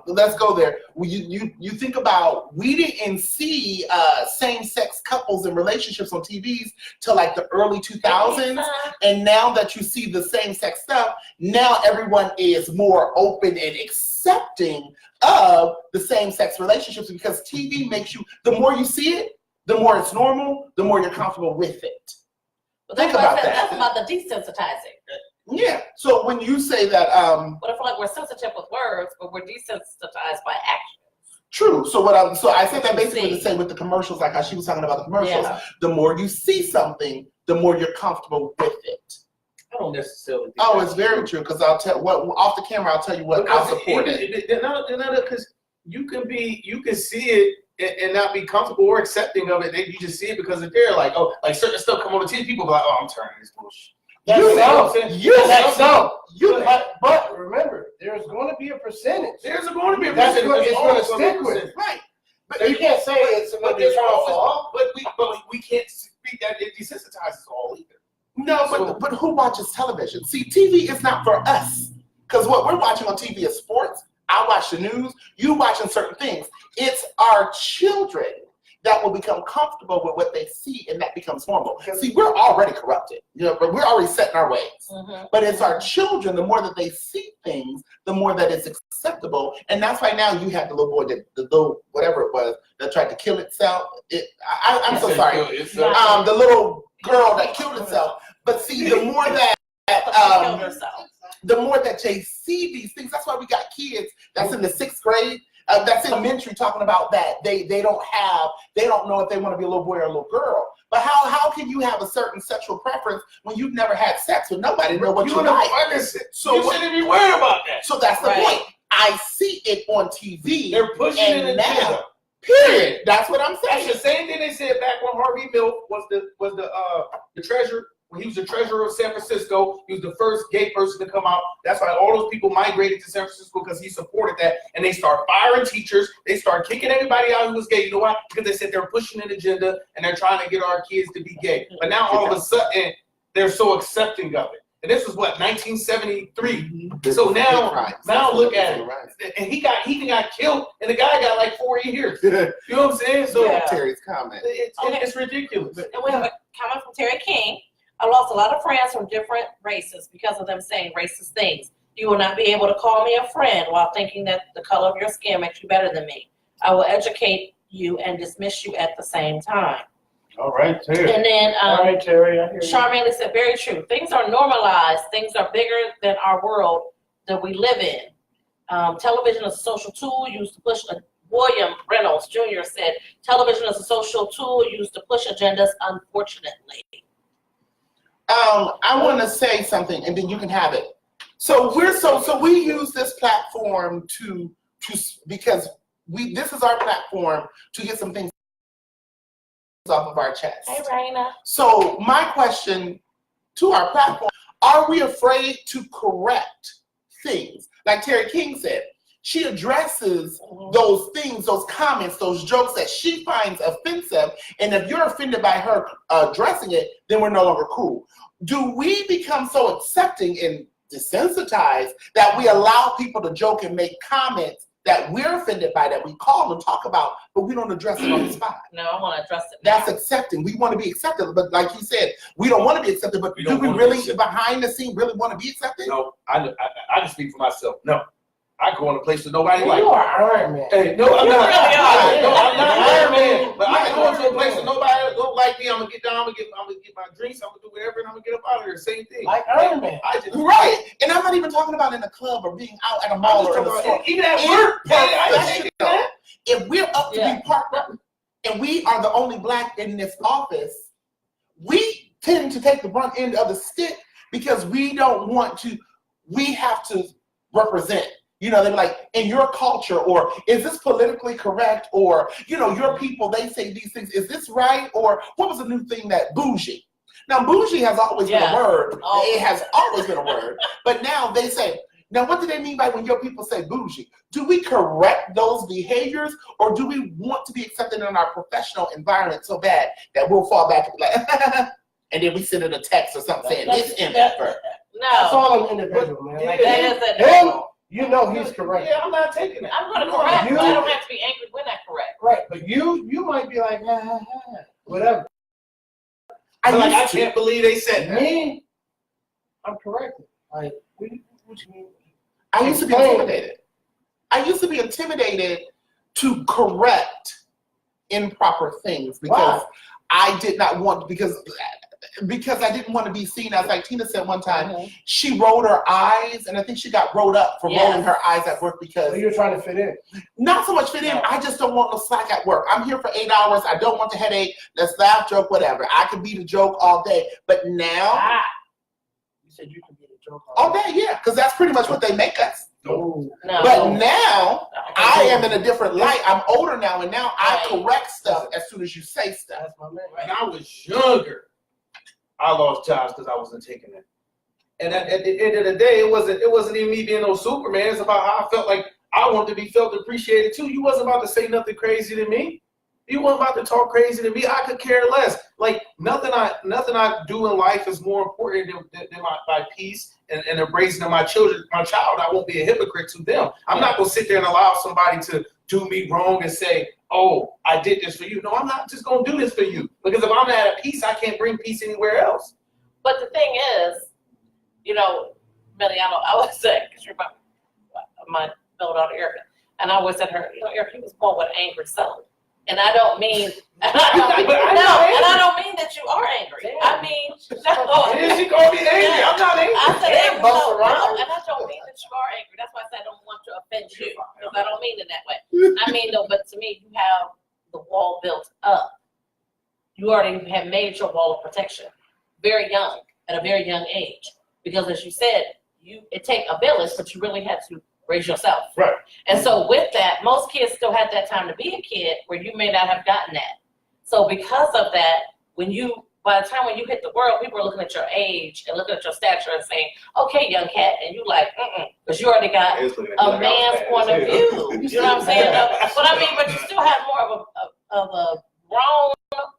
let's go there. You think about, we didn't see same-sex couples and relationships on TVs till like the early 2000s. And now that you see the same-sex stuff, now everyone is more open and accepting of the same-sex relationships, because TV makes you, the more you see it, the more it's normal, the more you're comfortable with it. But Think that's about that. That's about the desensitizing. Yeah. So when you say that, But I feel like we're sensitive with words, but we're desensitized by action. true. So I said that basically See. to say with the commercials, like how she was talking about the commercials. Yeah. The more you see something, the more you're comfortable with it. I don't necessarily think Oh, that's it's very true. Because I'll tell off the camera. I'll tell you what I'll support it. Because you can see it and not be comfortable or accepting of it. You just see it because it's there. Like certain stuff come on the TV, people be like, oh, I'm turning this bullshit. That's You so. know, That's so. But remember, there's going to be a percentage. There's going to be a That's percentage. what it's There's going to always stick be a with. percentage. Right. But you can't say it's going to be there's turned always, off. but we can't speak that it desensitizes all either. No, but who watches television? See, TV is not for us. Because what we're watching on TV is sports. I watch the news. You watching certain things. It's our children that will become comfortable with what they see, and that becomes normal. See, we're already corrupted. But we're already set in our ways. Mm-hmm. But it's our children, the more that they see things, the more that it's acceptable. And that's why now you have the little boy, the little, whatever it was, that tried to kill itself. I'm so sorry. The little girl that killed itself. But see, the more that the more that they see these things, that's why we got kids that's in the 6th grade, that's in elementary, talking about that they don't know if they want to be a little boy or a little girl. But how can you have a certain sexual preference when you've never had sex with nobody know what you like? So you shouldn't be worried about that. So that's the point. I see it on TV. They're pushing it now. Period. That's what I'm saying. That's the same thing they said back when Harvey Milk was the treasurer. When he was the treasurer of San Francisco, he was the first gay person to come out. That's why all those people migrated to San Francisco, because he supported that. And they start firing teachers. They start kicking everybody out who was gay. You know why? Because they said they're pushing an agenda and they're trying to get our kids to be gay. But now all of a sudden, they're so accepting of it. And this was what, 1973. So now look at it. And he got killed, and the guy got like 4 years. You know what I'm saying? So Terry's comment. It's ridiculous. And we have a comment from Terry King. I lost a lot of friends from different races because of them saying racist things. You will not be able to call me a friend while thinking that the color of your skin makes you better than me. I will educate you and dismiss you at the same time. All right, Terry. And then all right, Terry, I hear you. Charmaine said, very true. Things are normalized. Things are bigger than our world that we live in. Television is a social tool used to push William Reynolds Jr. said, television is a social tool used to push agendas, unfortunately. I want to say something, and then you can have it. So we use this platform because this is our platform to get some things off of our chest. Hey, Raina. So my question to our platform: are we afraid to correct things? Like Terry King said, she addresses those things, those comments, those jokes that she finds offensive. And if you're offended by her addressing it, then we're no longer cool. Do we become so accepting and desensitized that we allow people to joke and make comments that we're offended by, that we call and talk about, but we don't address it on the spot? No, I want to address it now. That's accepting. We want to be accepted, but like you said, we don't want to be accepted. But do we really, behind the scene, really want to be accepted? No, I can speak for myself. No. I go in a place that nobody likes. You are Iron Man. Hey, no, I'm not. No, I'm not Iron Man. But I can go into a place that nobody don't like me. I'm gonna get down. I'm gonna get my drinks. I'm gonna do whatever, and I'm gonna get up out of here. Same thing. Like Iron Man. Right. And I'm not even talking about in a club or being out at a mall or in a store. Even at work. If we're up to be partnered and we are the only black in this office, we tend to take the brunt end of the stick because we don't want to. We have to represent. You know, they're like, in your culture, or is this politically correct? Or, you know, your people, they say these things. Is this right? Or what was the new thing that bougie? Now, bougie has always been a word. It has always been a word. But now they say, now what do they mean by when your people say bougie? Do we correct those behaviors, or do we want to be accepted in our professional environment so bad that we'll fall back and be like, and then we send it a text or something saying, it's in effort. No. That's all an individual, man. Like, that is him, you know he's correct. Yeah, I'm not taking it. I'm going to correct, but I don't have to be angry when I correct. Right, but you might be like, whatever. I can't believe they said that. Me, I'm corrected. Like, what you mean? I used to be intimidated. I used to be intimidated to correct improper things because I did not want, because I didn't want to be seen as, like Tina said one time, she rolled her eyes, and I think she got rolled up for rolling her eyes at work because... So you're trying to fit in? Not so much fit in, I just don't want no slack at work. I'm here for 8 hours, I don't want the headache, let's laugh, joke, whatever. I can be the joke all day, but now... You said you can be the joke all day, yeah, because that's pretty much what they make us. No. But now, I am in a different light. I'm older now, and now I correct stuff as soon as you say stuff. That's my man. When I was younger, I lost jobs because I wasn't taking it. And at the end of the day, it wasn't even me being no Superman. It's about how I felt like I wanted to be felt appreciated too. You wasn't about to say nothing crazy to me. You weren't about to talk crazy to me. I could care less. Like nothing I do in life is more important than my peace and embracing of my children, my child. I won't be a hypocrite to them. I'm not gonna sit there and allow somebody to do me wrong and say, "Oh, I did this for you." No, I'm not just gonna do this for you, because if I'm not at peace, I can't bring peace anywhere else. But the thing is, you know, Millieono, I always say, because you're my middle daughter Erica, and I always said to her, you know, Erica, he was born with an angry soul. And I don't mean, and I don't mean that you are angry. I mean, no. And she gonna be angry. I'm not angry. I said, Damn, no, bust around. and I don't mean that you are angry. That's why I said I don't want to offend you, because I don't mean it that way. I mean, though, but to me, you have the wall built up. You already have made your wall of protection very young, at a very young age. Because as you said, it take a village, but you really had to raise yourself. Right. And so with that, most kids still had that time to be a kid where you may not have gotten that. So because of that, by the time when you hit the world, people are looking at your age and looking at your stature and saying, "Okay, young cat," and you like, because you already got a man's point of view. You know what I'm saying? But you still have more of a grown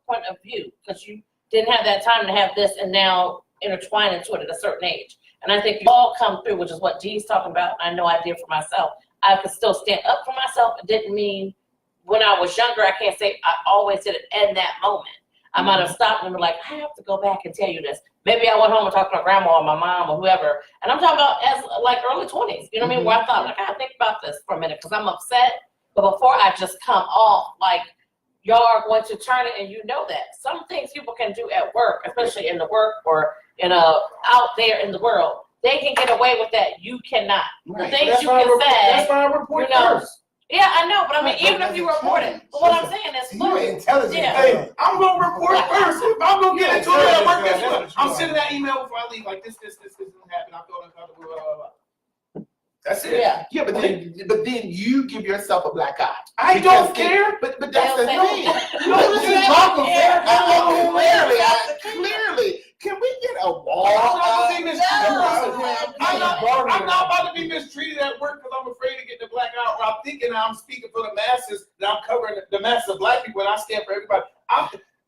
point of view, because you didn't have that time to have this and now intertwine into it at a certain age. And I think you all come through, which is what Dee's talking about. I know I did for myself. I could still stand up for myself. It didn't mean when I was younger, I can't say I always did it in that moment. I might have stopped and been like, I have to go back and tell you this. Maybe I went home and talked to my grandma or my mom or whoever. And I'm talking about as like early 20s, you know what I mean? Where I thought, like, I gotta think about this for a minute because I'm upset. But before I just come off, like, y'all are going to turn it, and you know that. Some things people can do at work, especially in the work or out there in the world, they can get away with that. You cannot. Right. The things you can say. That's why I report you know, first. Yeah, I know, but I mean, Right, even but if you that's report it, intelligence. but what I'm saying is, You're intelligent. Yeah. Hey, I'm gonna report first. If I'm gonna get into it at work, guess what? That's I'm what sending that email before I leave. Like this happened. I feel uncomfortable. Blah, blah, blah. That's it. Yeah. Yeah, but then you give yourself a black eye. I don't care. But that's the They'll thing. say- No, this is talking fair. Clearly, can we get a wall? I'm not gonna be mistreated. No. I'm not about to be mistreated at work because I'm afraid of getting the black eye, or I'm thinking I'm speaking for the masses, that I'm covering the masses of black people, and I stand for everybody.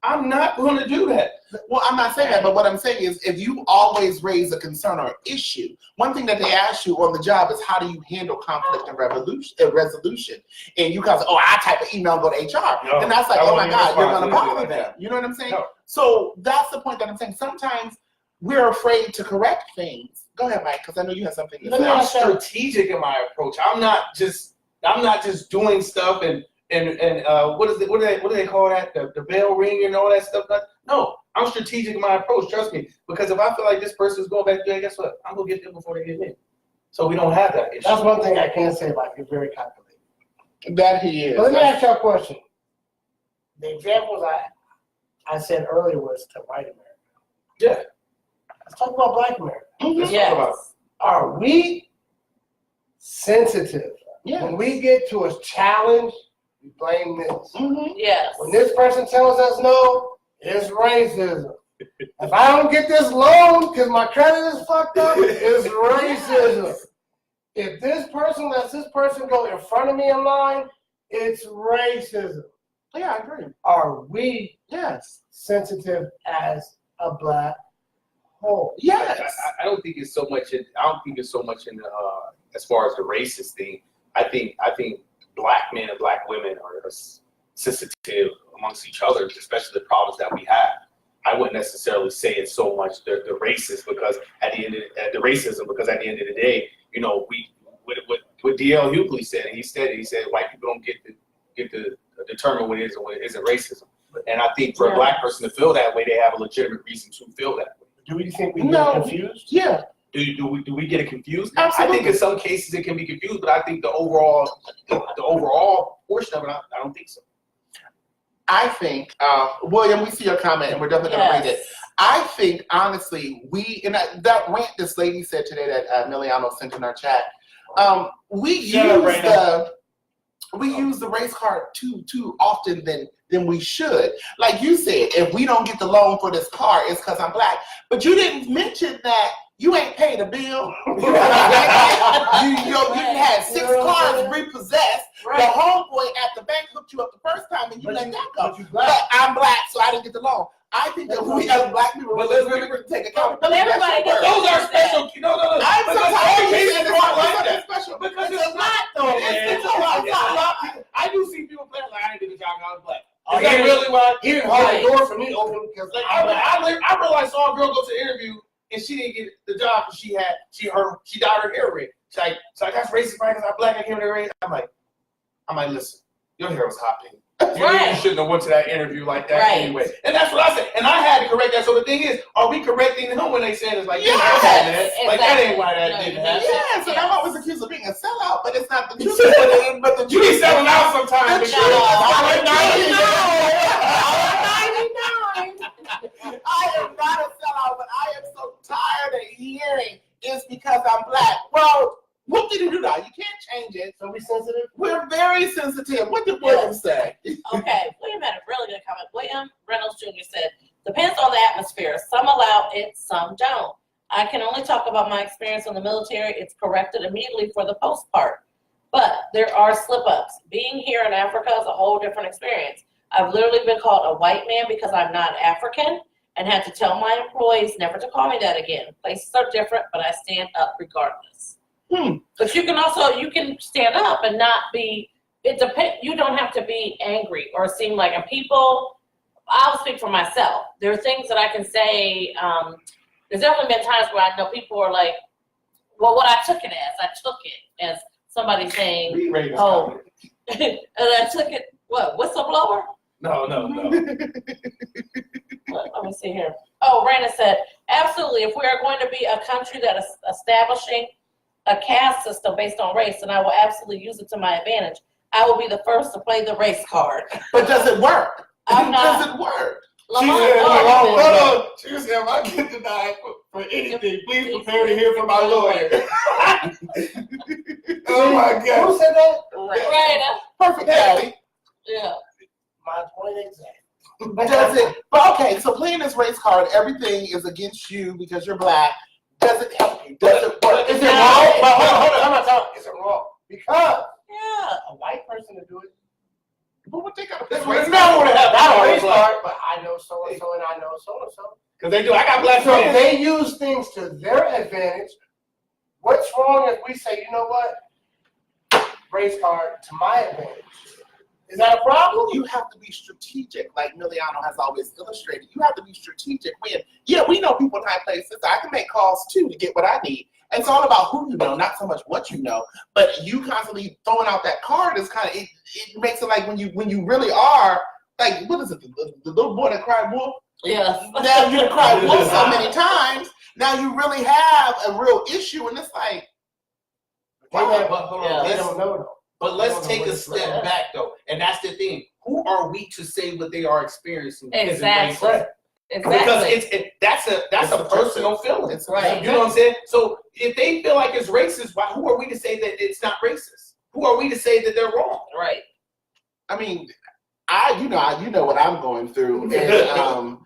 I'm not going to do that. Well, I'm not saying that, but what I'm saying is if you always raise a concern or issue, one thing that they ask you on the job is how do you handle conflict and resolution? And you guys, I type an email and go to HR. No, and that's like, I oh won't my even God, you're respond going to to bother anything like them. that. You know what I'm saying? No. So that's the point that I'm saying. Sometimes we're afraid to correct things. Go ahead, Mike, because I know you have something to Let me say. I'm ask you- strategic in my approach. I'm not just doing stuff and what do they call that? The bell ring and all that stuff. No, I'm strategic in my approach. Trust me, because if I feel like this person's going back there, guess what? I'm gonna get them before they get me. So we don't have that issue. That's one thing I can say about you. You're very calculated. That he is. But let me ask you a question. The examples I said earlier was to white America. Yeah. Let's talk about black America. Let's talk about it. Yes. Are we sensitive? Yeah. When we get to a challenge, we blame this. Mm-hmm. Yes. When this person tells us no, it's racism. If I don't get this loan because my credit is fucked up, it's racism. If this person lets this person go in front of me in line, it's racism. Yeah, I agree. Are we Yes. sensitive as a black whole? Yes. I don't think it's so much in the as far as the racist thing. I think black men and black women are sensitive amongst each other, especially the problems that we have. I wouldn't necessarily say it's so much the racist because at the end of the day, you know, what D.L. Hughley said, he said white people don't get to determine what is and what isn't racism. And I think for a black person to feel that way, they have a legitimate reason to feel that way. Do you think we No. get confused? Yeah. Do we get it confused? Absolutely. I think in some cases it can be confused, but I think the overall portion of it, I don't think so. I think, William, we see your comment and we're definitely going to read it. I think, honestly, that rant this lady said today that Millieono sent in our chat, we use the race card too often than we should. Like you said, if we don't get the loan for this car, it's because I'm black. But you didn't mention that You ain't paid a bill. You had 6 cars repossessed. Right. The homeboy at the bank hooked you up the first time and you But let you- that go. but you black. But I'm black, so I didn't get the loan. I think that we as black people But really let's really take accountability. But everybody That's gets- your Those are special. No. I'm so Because tired of all cases saying this aren't like something that. special. Because It's it's not though, man. It's a lot. It's a lot. I do see people playing like I ain't get a job. I was black. Oh, Is that yeah. really why? He didn't hold the door for me open because Like I'm black. I realized saw a girl go to the interview and she didn't get the job because she dyed her hair red. She's like, so I got racist right because I'm black. I came to race. I'm like, listen, your hair was hot pink. You Right. shouldn't have went to that interview like that Right. anyway. And that's what I said. And I had to correct that. So the thing is, are we correcting them when they said it's like, Yes. like that ain't why that No, didn't you happen. Yes, and I'm always accused of being a sellout, but it's not the truth. But the You truth be selling out The sometimes. truth is, $99. I am not a sellout, but I am so tired of hearing it's because I'm black. Well, what did you do now? You can't change it. So we sensitive? We're very sensitive. What did William say? Okay, William had a really good comment. William Reynolds Jr. said, depends on the atmosphere. Some allow it, some don't. I can only talk about my experience in the military. It's corrected immediately for the post part. But there are slip-ups. Being here in Africa is a whole different experience. I've literally been called a white man because I'm not African and had to tell my employees never to call me that again. Places are different, but I stand up regardless. But you can stand up and not be, it depends, you don't have to be angry or seem like, and people, I'll speak for myself. There are things that I can say, there's definitely been times where I know people are like, well, what I took it as somebody saying, Re-rated oh, and I took it, what, whistleblower? No. Let me see here. Oh, Brandon said, absolutely, if we are going to be a country that is establishing a caste system based on race, then I will absolutely use it to my advantage. I will be the first to play the race card. But does it work? I'm not- Does it work? Lamont, hold oh, on. She said, if I get denied for anything, please prepare to hear from my lawyer. Oh my God. Who said that? right, Perfect, Patty. yeah. My point exact. Does it? But okay, so playing this race card, everything is against you because you're black. Does it help you? Does it work? Is it No. wrong? But hold on, I'm not talking. Is it wrong? Because Yeah. a white person to do it. But what they got? This Race was never would have Not a happened. race card, but I know so and so and I know so and so. Because they do. I got black So friends. they use things to their advantage. What's wrong if we say, you know what? Race card to my advantage. Is that a problem? You have to be strategic, like Millieono has always illustrated. You have to be strategic. Yeah, we know people in high places. I can make calls too to get what I need. And it's all about who you know, not so much what you know. But you constantly throwing out that card is kind of it makes it like when you really are like, what is it? The little boy that cried wolf. Yes. Now you cried wolf so many times. Now you really have a real issue, and it's like, Wow, but hold on. They don't know though. But let's take a step back though, and that's the thing. Who are we to say what they are experiencing? Exactly. Right. Because Exactly. that's a personal feeling. It's Right. You know what I'm saying? So if they feel like it's racist, who are we to say that it's not racist? Who are we to say that they're wrong? Right. I mean, you know what I'm going through, and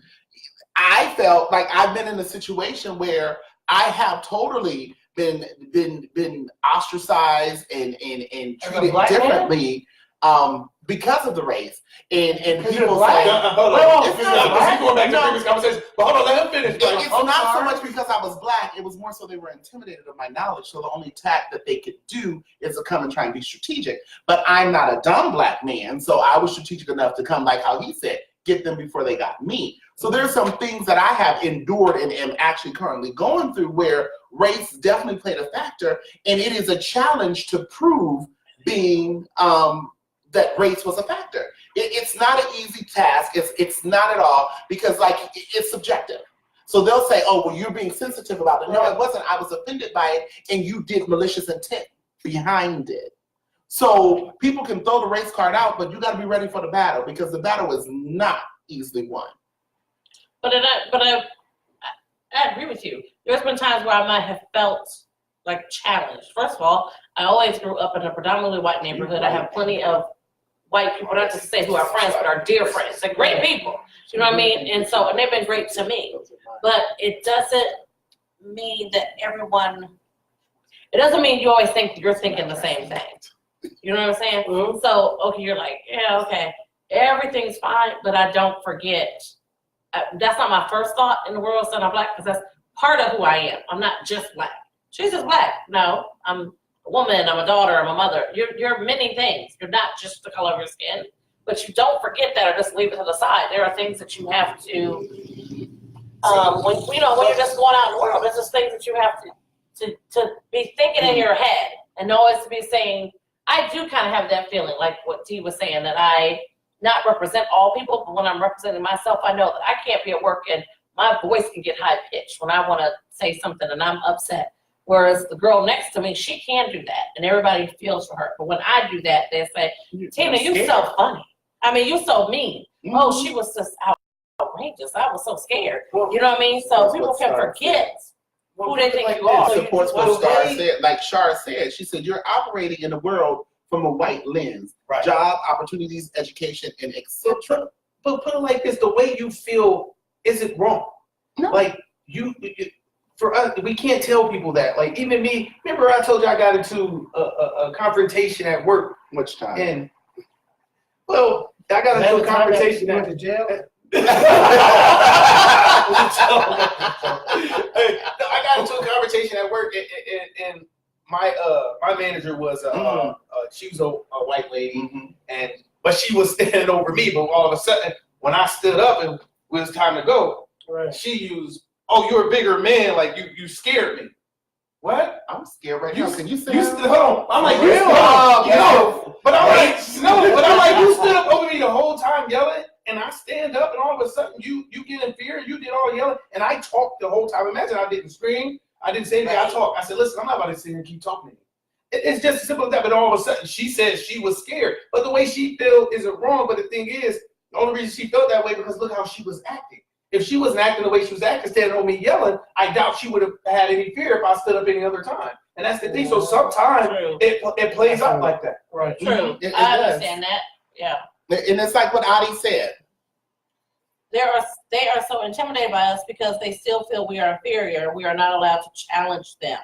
I felt like I've been in a situation where I have totally been ostracized and As a treated black man? differently because of the race. And Because people you're black? say Hold Wait, on. it's This not is black. going back to No. previous conversation. But hold on, let him finish. it's not so much because I was black. It was more so they were intimidated of my knowledge. So the only tack that they could do is to come and try and be strategic. But I'm not a dumb black man, so I was strategic enough to come, like how he said, get them before they got me. So there's some things that I have endured and am actually currently going through where race definitely played a factor, and it is a challenge to prove being that race was a factor. It's not an easy task. It's not at all, because like it's subjective. So they'll say, oh, well, you're being sensitive about it. No, it wasn't. I was offended by it, and you did malicious intent behind it. So people can throw the race card out, but you got to be ready for the battle, because the battle is not easily won. But I agree with you. There's been times where I might have felt like challenged. First of all, I always grew up in a predominantly white neighborhood. I have plenty of white people, not just to say who are friends, but are dear friends. They're great people. You know what I mean? And they've been great to me. But it doesn't, mean that everyone. It doesn't mean you always think you're thinking the same thing. You know what I'm saying? Mhm. So okay, you're like, yeah, okay, everything's fine, but I don't forget. That's not my first thought in the world that I'm black, because that's part of who I am. I'm not just black. She's just black. No, I'm a woman. I'm a daughter. I'm a mother. You're many things. You're not just the color of your skin. But you don't forget that, or just leave it to the side. There are things that you have to, when you're just going out in the world, there's just things that you have to be thinking in your head, and always to be saying. I do kind of have that feeling, like what T was saying, that I not represent all people, but when I'm representing myself, I know that I can't be at work and my voice can get high pitched when I want to say something and I'm upset. Whereas the girl next to me, she can do that, and everybody feels for her. But when I do that, they say, Tina, you're so funny. I mean, you're so mean. Mm-hmm. Oh, she was just outrageous. I was so scared. You know what I mean? So people can forget who they think you are. It supports what Shar said. Like Shar said, she said, you're operating in the world from a white lens. Right. Job, opportunities, education, and etc. But put it like this, the way you feel isn't wrong. No. Like, for us, we can't tell people that. Like, even me, remember I told you I got into a confrontation at work. Which time? And, well, I got into a confrontation at the jail. I got into a conversation at work, and my manager was she was a white lady, but she was standing over me. But all of a sudden, when I stood up and it was time to go, she used, "Oh, you're a bigger man, like you scared me." What? I'm scared right now. Can you say hold on. I'm like, no, but I'm like, you stood up over me the whole time yelling. And I stand up, and all of a sudden, you get in fear. You did all yelling, and I talked the whole time. Imagine I didn't scream. I didn't say anything. I talked. I said, listen, I'm not about to sit here and keep talking to you. It's just as simple as that. But all of a sudden, she said she was scared. But the way she felt isn't wrong. But the thing is, the only reason she felt that way because look how she was acting. If she wasn't acting the way she was acting, standing over me yelling, I doubt she would have had any fear if I stood up any other time. And that's the thing. So sometimes it plays out like that. Right. True. I understand that. Yeah. And it's like what Adi said. They are so intimidated by us because they still feel we are inferior. We are not allowed to challenge them.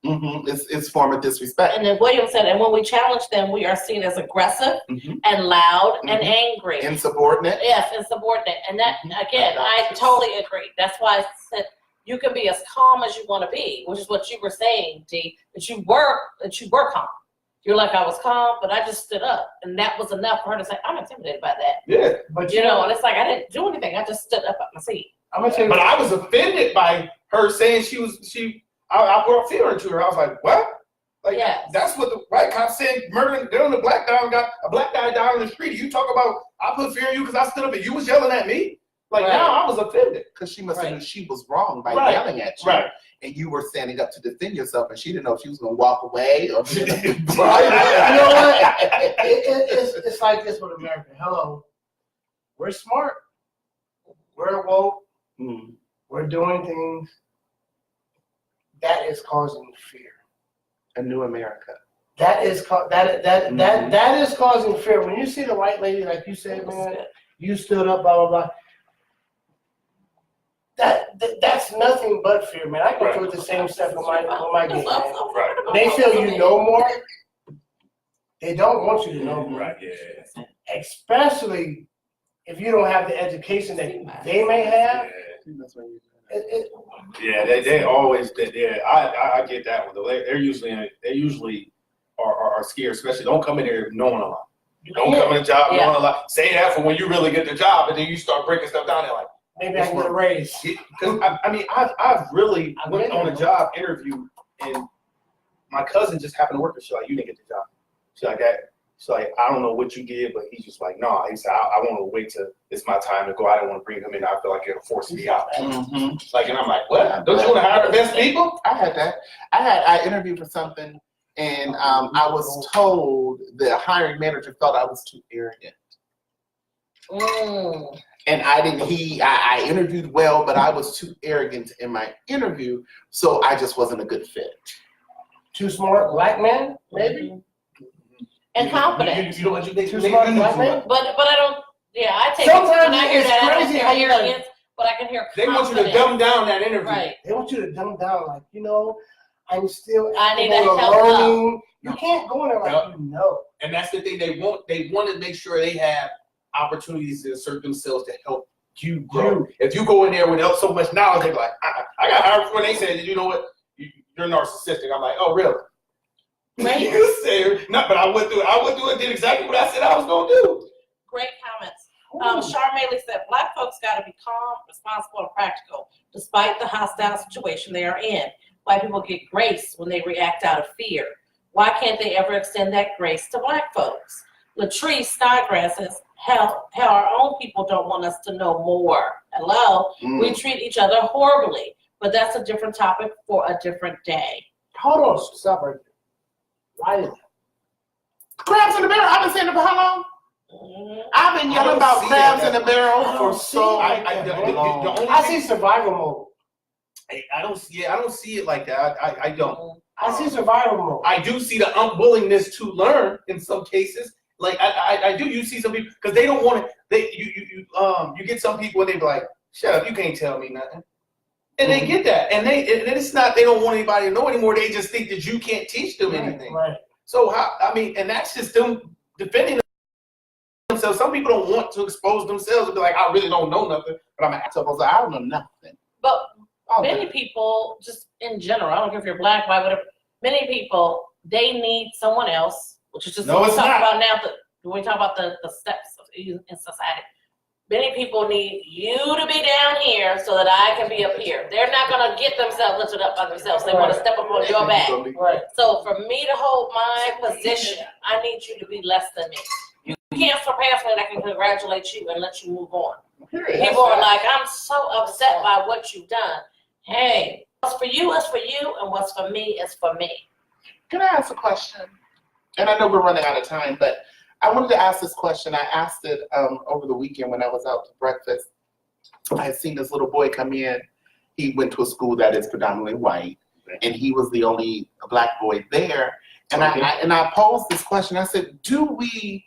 It's form of disrespect. And then William said, and when we challenge them, we are seen as aggressive and loud and angry. Insubordinate. Yes, insubordinate. And that, again, I totally agree. That's why I said you can be as calm as you want to be, which is what you were saying, Dee, that you were calm. You're like, I was calm, but I just stood up. And that was enough for her to say, I'm intimidated by that. Yeah. But and it's like, I didn't do anything. I just stood up at my seat. But I was offended by her saying I brought fear into her. I was like, what? Like, that's what the white cop said, murdering, doing the black guy, got a black guy down in the street. You talk about, I put fear in you because I stood up and you was yelling at me? Like, now I was offended. Because she must have knew she was wrong by yelling at you. Right. And you were standing up to defend yourself, and she didn't know if she was going to walk away or You know what? It's like this with America. Hello. We're smart. We're woke. We're doing things. That is causing fear. A new America. That is that is causing fear. When you see the white lady, like you said, man, you stood up, blah blah blah. That's nothing but fear, man. I go through the same stuff with my game. Right. They feel you know more. They don't want you to know more. Right. Yeah. Especially if you don't have the education that they may have. Yeah, they always did. Yeah, I get that one though. They usually are scared, especially don't come in here knowing a lot. Don't come in the job knowing a lot. Say that for when you really get the job, and then you start breaking stuff down there like. Maybe I can get a raise. Because I've really went on a job interview, and my cousin just happened to work, and she's like, "You didn't get the job." She's like, She's like, "I don't know what you did," but he's just like, "No." He said, "I want to wait till it's my time to go. I don't want to bring him in. I feel like it'll force me out." Like, and I'm like, "What? Don't you want to hire the best people?" I had that. I interviewed for something, and I was told the hiring manager felt I was too arrogant. And I interviewed well, but I was too arrogant in my interview, so I just wasn't a good fit. Too smart black man, maybe? And confident. You know what you think? Too smart black man? But I don't, I take Sometimes it. When I hear it's that, crazy how you arrogance, But I can hear They want you to confidence. dumb down that interview. Right. They want you to dumb down, like, you know, I'm still I need able that to help learning. You can't go in there like you know. And that's the thing they want. They want to make sure they have opportunities to assert themselves to help you grow. If you go in there without so much knowledge, they're like, I got hired when they said, you know what, you're narcissistic. I'm like, oh, really? Right. You say, no, but I went through it, did exactly what I said I was going to do. Great comments. Charmaine said, Black folks got to be calm, responsible, and practical, despite the hostile situation they are in. White people get grace when they react out of fear. Why can't they ever extend that grace to Black folks? Latrice Snodgrass says, hell, our own people don't want us to know more. Hello? We treat each other horribly, but that's a different topic for a different day. Hold on, stop right there. Why is that? Crabs in the barrel. I've been saying it for how long? I've been yelling about crabs in the barrel for so long. I see survival mode. I don't see it like that. I don't. I see survival mode. I do see the unwillingness to learn in some cases. Like I do. You see some people because they don't want to. You get some people and they be like, "Shut up! You can't tell me nothing." And they get that, and it's not they don't want anybody to know anymore. They just think that you can't teach them anything. Right. So and that's just them defending themselves. Some people don't want to expose themselves and be like, I really don't know nothing, but I'm act up. I was like, I don't know nothing. But many people, just in general, I don't care if you're Black, white, whatever. Many people, they need someone else, which is just what we talk about now. When we talk about the steps in society. Many people need you to be down here so that I can be up here. They're not going to get themselves lifted up by themselves. They want to step up on your back. Right. So for me to hold my position, I need you to be less than me. You can't surpass me and I can congratulate you and let you move on. People are like, I'm so upset by what you've done. Hey, what's for you is for you, and what's for me is for me. Can I ask a question? And I know we're running out of time, but I wanted to ask this question. I asked it over the weekend when I was out to breakfast. I had seen this little boy come in. He went to a school that is predominantly white, and he was the only Black boy there. And I posed this question. I said, do we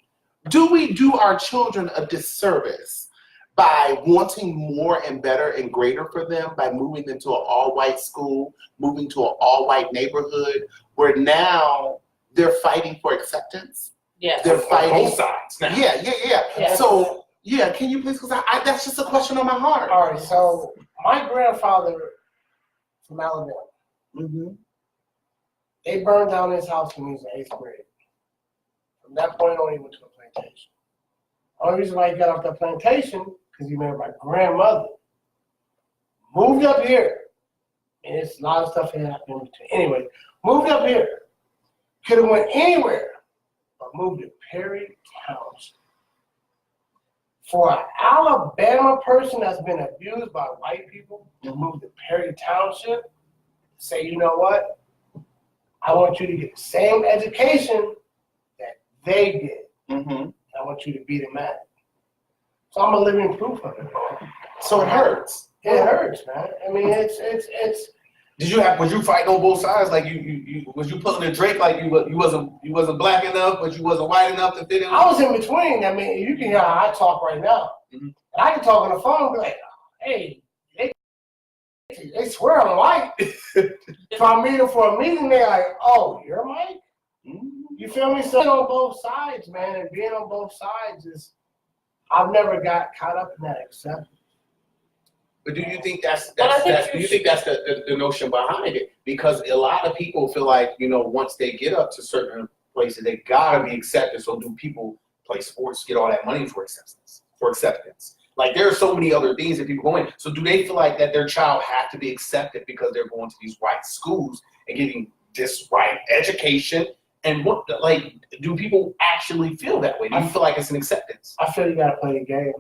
do our children a disservice by wanting more and better and greater for them by moving into an all-white school, moving to an all-white neighborhood, where now they're fighting for acceptance? Yes. They're fighting both sides now. Yeah. Yes. So, can you please, because that's just a question on my heart. All right, so my grandfather from Alabama, they burned down his house when he was in 8th grade. From that point on, he went to a plantation. The only reason why he got off the plantation, because he married my grandmother. Moved up here, and it's a lot of stuff that happened in between. Anyway, moved up here. Could have went anywhere, but moved to Perry Township. For an Alabama person that's been abused by white people to move to Perry Township, say, you know what? I want you to get the same education that they did. I want you to beat them at it. So I'm a living proof of it, man. So it hurts. It hurts, man. I mean, it's. Was you fighting on both sides? Like was you pulling a Drake like you wasn't Black enough, but you wasn't white enough to fit in? I was in between. I mean, you can hear how I talk right now. And I can talk on the phone and be like, hey, they swear I'm white. If I meet them for a meeting, they're like, oh, you're Mike? You feel me? So on both sides, man, and being on both sides is, I've never got caught up in that acceptance. But do you think that's the notion behind it? Because a lot of people feel like, once they get up to certain places, they gotta be accepted. So do people play sports, get all that money for acceptance? Like there are so many other things that people go in. So do they feel like that their child have to be accepted because they're going to these white schools and getting this white education? And do people actually feel that way? Do you feel like it's an acceptance? I feel you gotta play the game.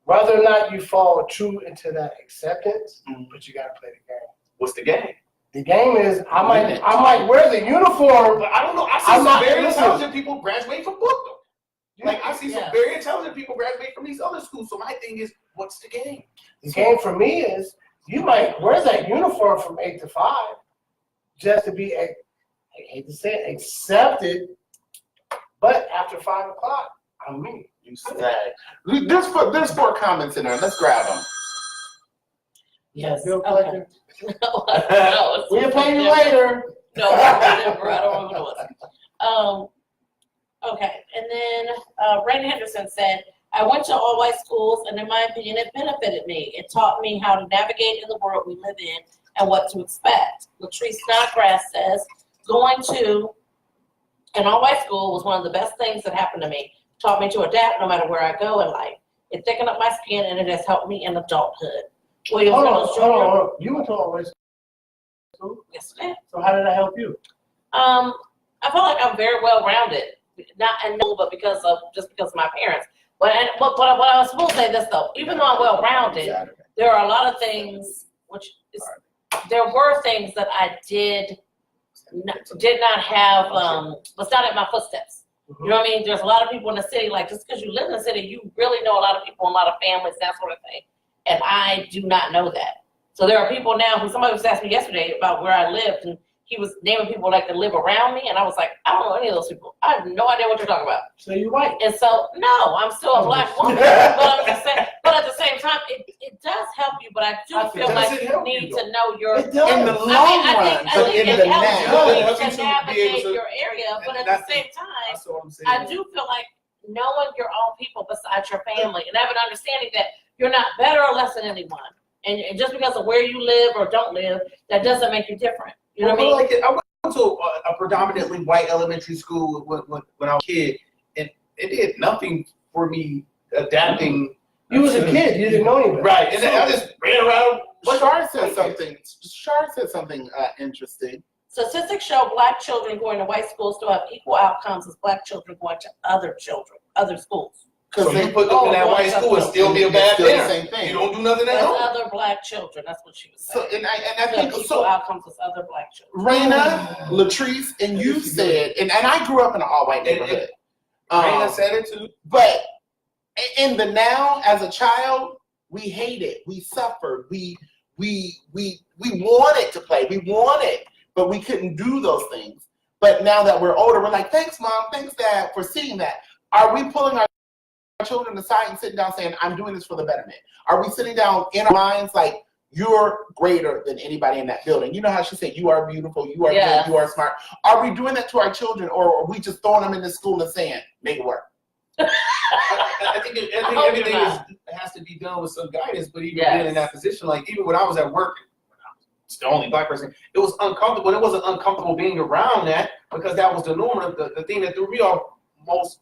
Whether or not you fall true into that acceptance, but you gotta play the game. What's the game? The game is I might wear the uniform, but I don't know. I see some very intelligent people graduate from Brooklyn. Like I see some very intelligent people graduate from these other schools. So my thing is, what's the game? The game for me is you might wear that uniform from 8 to 5 just to be, I hate to say it, accepted, but after 5 o'clock, I mean, You say. There's 4 comments in there. Let's grab them. Yes. Bill Okay. collector. No, We'll pay you later. No, whatever. I don't remember what it was. Okay, and then Rain Henderson said, I went to all white schools, and in my opinion, it benefited me. It taught me how to navigate in the world we live in and what to expect. Latrice Snodgrass says, going to an all white school was one of the best things that happened to me. Taught me to adapt no matter where I go in life. It thickened up my skin, and it has helped me in adulthood. William Hold Reynolds Jr. on. You went to all white school? Yes, ma'am. So how did that help you? I feel like I'm very well rounded, not but because of my parents. But what I was supposed to say this though, even though I'm well rounded, there are a lot of things there were things that I did not have was not at my footsteps. You know what I mean? There's a lot of people in the city, like just because you live in the city, you really know a lot of people and a lot of families, that sort of thing. And I do not know that. So there are people now somebody was asking me yesterday about where I lived, and he was naming people like that live around me, and I was like, I don't know any of those people. I have no idea what you're talking about. So you white. And so, no, I'm still a black woman. But I'm just saying, but at the same time, it does help you, but I do feel like you need to know your. It does. In the long run, but in the now. It helps you to navigate your area, but at the same time, I do feel like knowing your own people besides your family and having an understanding that you're not better or less than anyone. And just because of where you live or don't live, that doesn't make you different. You know what I mean? Like, I went to a predominantly white elementary school when I was a kid, and it did nothing for me adapting. You was a kid. You didn't know anything. Right, and then I just ran around. Shar said something interesting. Statistics show black children going to white schools still have equal outcomes as black children going to other schools. So you put them in that white school and still be a bad parent. You don't do nothing at As all. other black children, that's what she was saying. So and I think equal so. outcomes as other black children. Raina, Latrice, and you said, and I grew up in an all-white neighborhood. Raina said it too. But in the now, as a child, we hated, we suffered, we wanted to play, we wanted, but we couldn't do those things. But now that we're older, we're like, thanks, Mom, thanks, Dad, for seeing that. Are we pulling our children aside and sitting down saying, I'm doing this for the betterment? Are we sitting down in our minds like, you're greater than anybody in that building? You know how she said, you are beautiful, you are good, you are smart. Are we doing that to our children, or are we just throwing them into school and saying, make it work? I think everything has to be done with some guidance, but even being in that position, like even when I was at work, when I was the only black person, it was uncomfortable. It wasn't uncomfortable being around that because that was the norm. The thing that threw me off most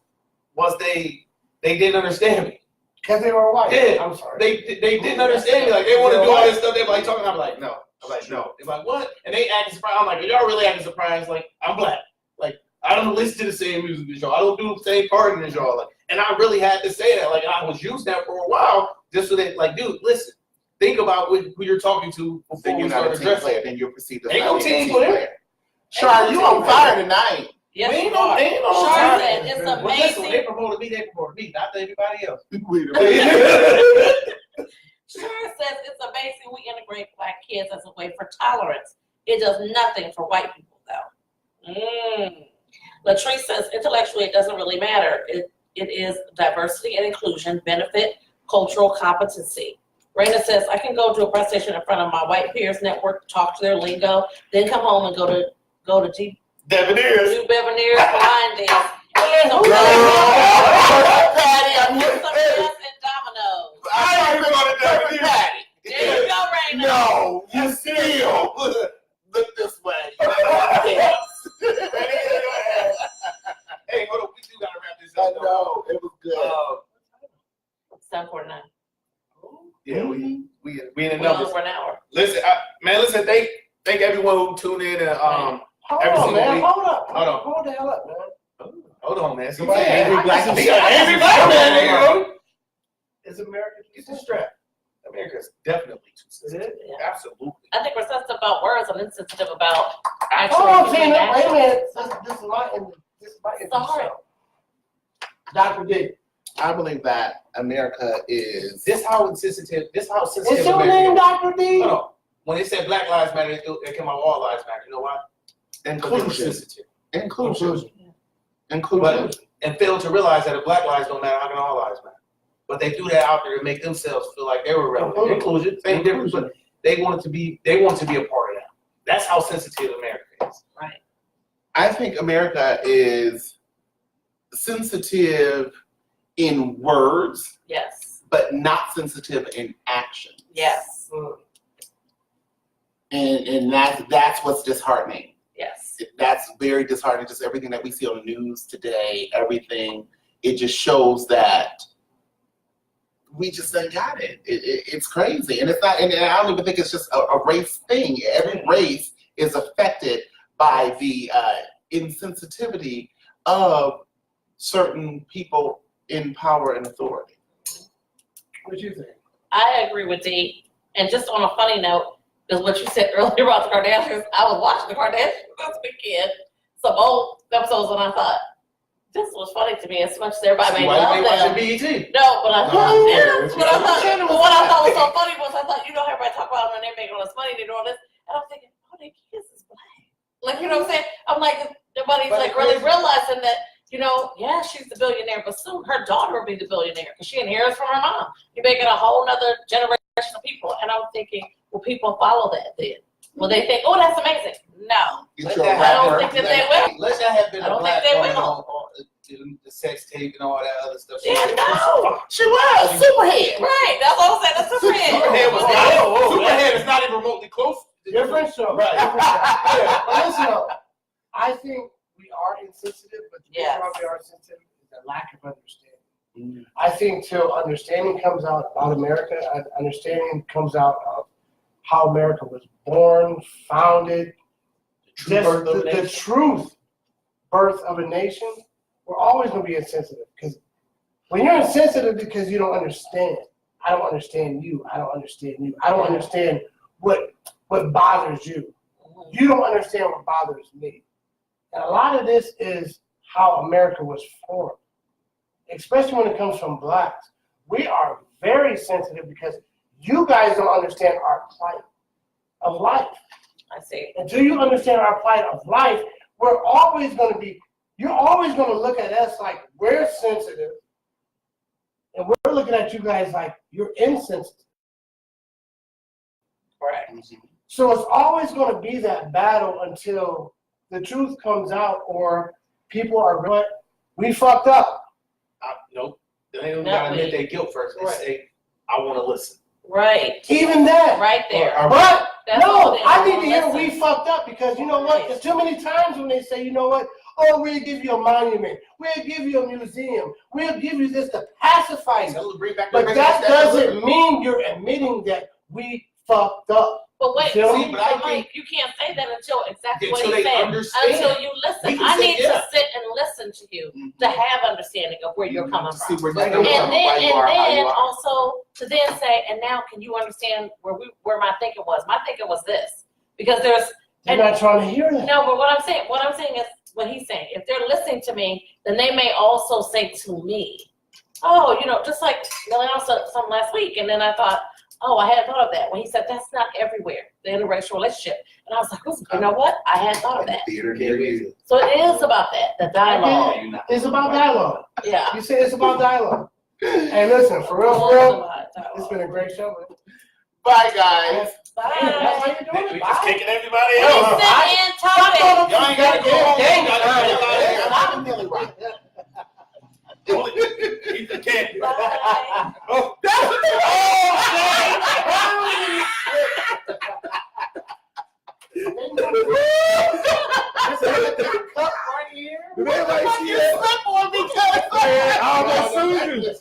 was they didn't understand me. Because they were white. Yeah, I'm sorry. They didn't understand me. Like they want to do all this stuff. They're like talking. I'm like, no. I'm like, no. They're like, what? And they acting surprised. I'm like, y'all really acting surprised? Like, I'm black. Like, I don't listen to the same music as y'all. I don't do the same partying as y'all. Like, and I really had to say that. Like, I was using that for a while just so that, like, dude, listen. Think about who you're talking to before Then you're not a team player. Then you're perceived as ain't no not being a team player. Shar, you on fire tonight. Yes, We ain't you are. no Shar time. said it's But listen, when they amazing. promoted me, not to everybody else. Wait a minute. Shar says it's amazing we integrate black kids as a way for tolerance. It does nothing for white people, though. Latrice says intellectually it doesn't really matter. It is diversity and inclusion, benefit, cultural competency. Raina says I can go to a press station in front of my white peers network, talk to their lingo, then come home and go to Debonair's. do Beverneers for line dance. And some Patty, I'm here. yes and dominoes. I ain't going to Patty. There you go, Raina. No, you still look this way. Hey, hold on. We do gotta wrap this I up. know, it was good. 7:49. Yeah, we in the We're on numbers. for an hour. Listen, listen. Thank everyone who tuned in and Hold every on, single man. week. Hold up. Hold on. Hold the hell up, man. Hold on, man. Somebody angry black He got an angry black man here. Is America Get the strap. America's definitely too Is sensitive. it? Yeah. Absolutely. I think we're sensitive about words. I'm insensitive about Hold actual on, human Tina. Wait a actions. minute. This is my Sorry. show. Dr. D. I believe that America is. This how sensitive. This how sensitive. Is your America name is. Dr. D? Hold on. When they said Black Lives Matter, it came out All Lives Matter. You know why? Because they were Inclusion. sensitive. Inclusion. Inclusion. Inclusion. and fail to realize that if black lives don't matter, how can all lives matter? But they do that out there to make themselves feel like they were relevant. Inclusion. Same difference, but they want to be a part of that. That's how sensitive America is. Right. I think America is sensitive in words, Yes. but not sensitive in action. Yes. And that's what's disheartening. Yes. That's very disheartening. Just everything that we see on the news today, everything, it just shows that we just ain't got it. It's crazy. And it's not, and I don't even think it's just a race thing. Every race is affected by the insensitivity of certain people in power and authority. What do you think? I agree with Dee. And just on a funny note, is what you said earlier about the Kardashians. I was watching the Kardashians this weekend, some old episodes, and I thought, this was funny to me as much as everybody may love them. BET? No, but I thought, what I thought was so funny was everybody talk about them and they're making all this money, they're doing this, and I'm thinking, oh, their kids is black. Like, you know what I'm saying? I'm like, nobody's like really realizing that, yeah, she's the billionaire, but soon her daughter will be the billionaire because she inherits from her mom. You're making a whole nother generation of people, and I'm thinking, will people follow that then? Will they think, oh, that's amazing? No. I don't think that they will. Let that have been I a don't black think they woman will. on the sex tape and all that other stuff. Yeah, no. She was Superhead. Right, that's what I'm saying. That's Superhead was Superhead is not even remotely close. Different show. Right. Different show. Yeah, but listen though, I think we are insensitive, but the reason why we are sensitive is the lack of understanding. I think till understanding comes out about America, understanding comes out of how America was born, founded, the truth birth of a nation, we're always going to be insensitive. Because when you're insensitive because you don't understand, I don't understand you, I don't understand you, I don't understand what bothers you. You don't understand what bothers me. And a lot of this is how America was formed, especially when it comes from blacks. We are very sensitive because you guys don't understand our plight of life. I see. Until you understand our plight of life, we're always going to be, you're always going to look at us like we're sensitive, and we're looking at you guys like you're insensitive. Correct. So it's always going to be that battle until the truth comes out or people are going, we fucked up. Nope. They don't gotta admit their guilt first. They say, I want to listen. Right. Even that. Right there. But That's no, what I need to hear listen. we fucked up because you know what? There's too many times when they say, you know what? Oh, we'll give you a monument. We'll give you a museum. We'll give you this to pacify you. But that doesn't mean you're admitting that we fucked up. But wait, You feel me? Mike, you can't say that until exactly what Until he they said. understand. Until you listen. I need to sit and listen to you to have understanding of where you're coming from. Where And then also to then say, and now can you understand where my thinking was? My thinking was this. Because there's They're not trying to hear that. no, but what I'm saying is what he's saying. If they're listening to me, then they may also say to me, oh, just like Millieono said something last week, and then I thought, oh, I hadn't thought of that. When he said that's not everywhere, the interracial relationship. And I was like, you know what? I hadn't thought of that. So it is about that, the dialogue. It's about dialogue. Yeah. You say it's about dialogue. Hey, listen, for real, it's been a great show. Bye, guys. Bye. That's how you doing We it. just Bye. kicking everybody We out. sit and topic. Y'all ain't gotta go home. I'm Millie Rock. Keep the candy. Bye. Oh, Cup right here. Did anybody see that? I almost sued you.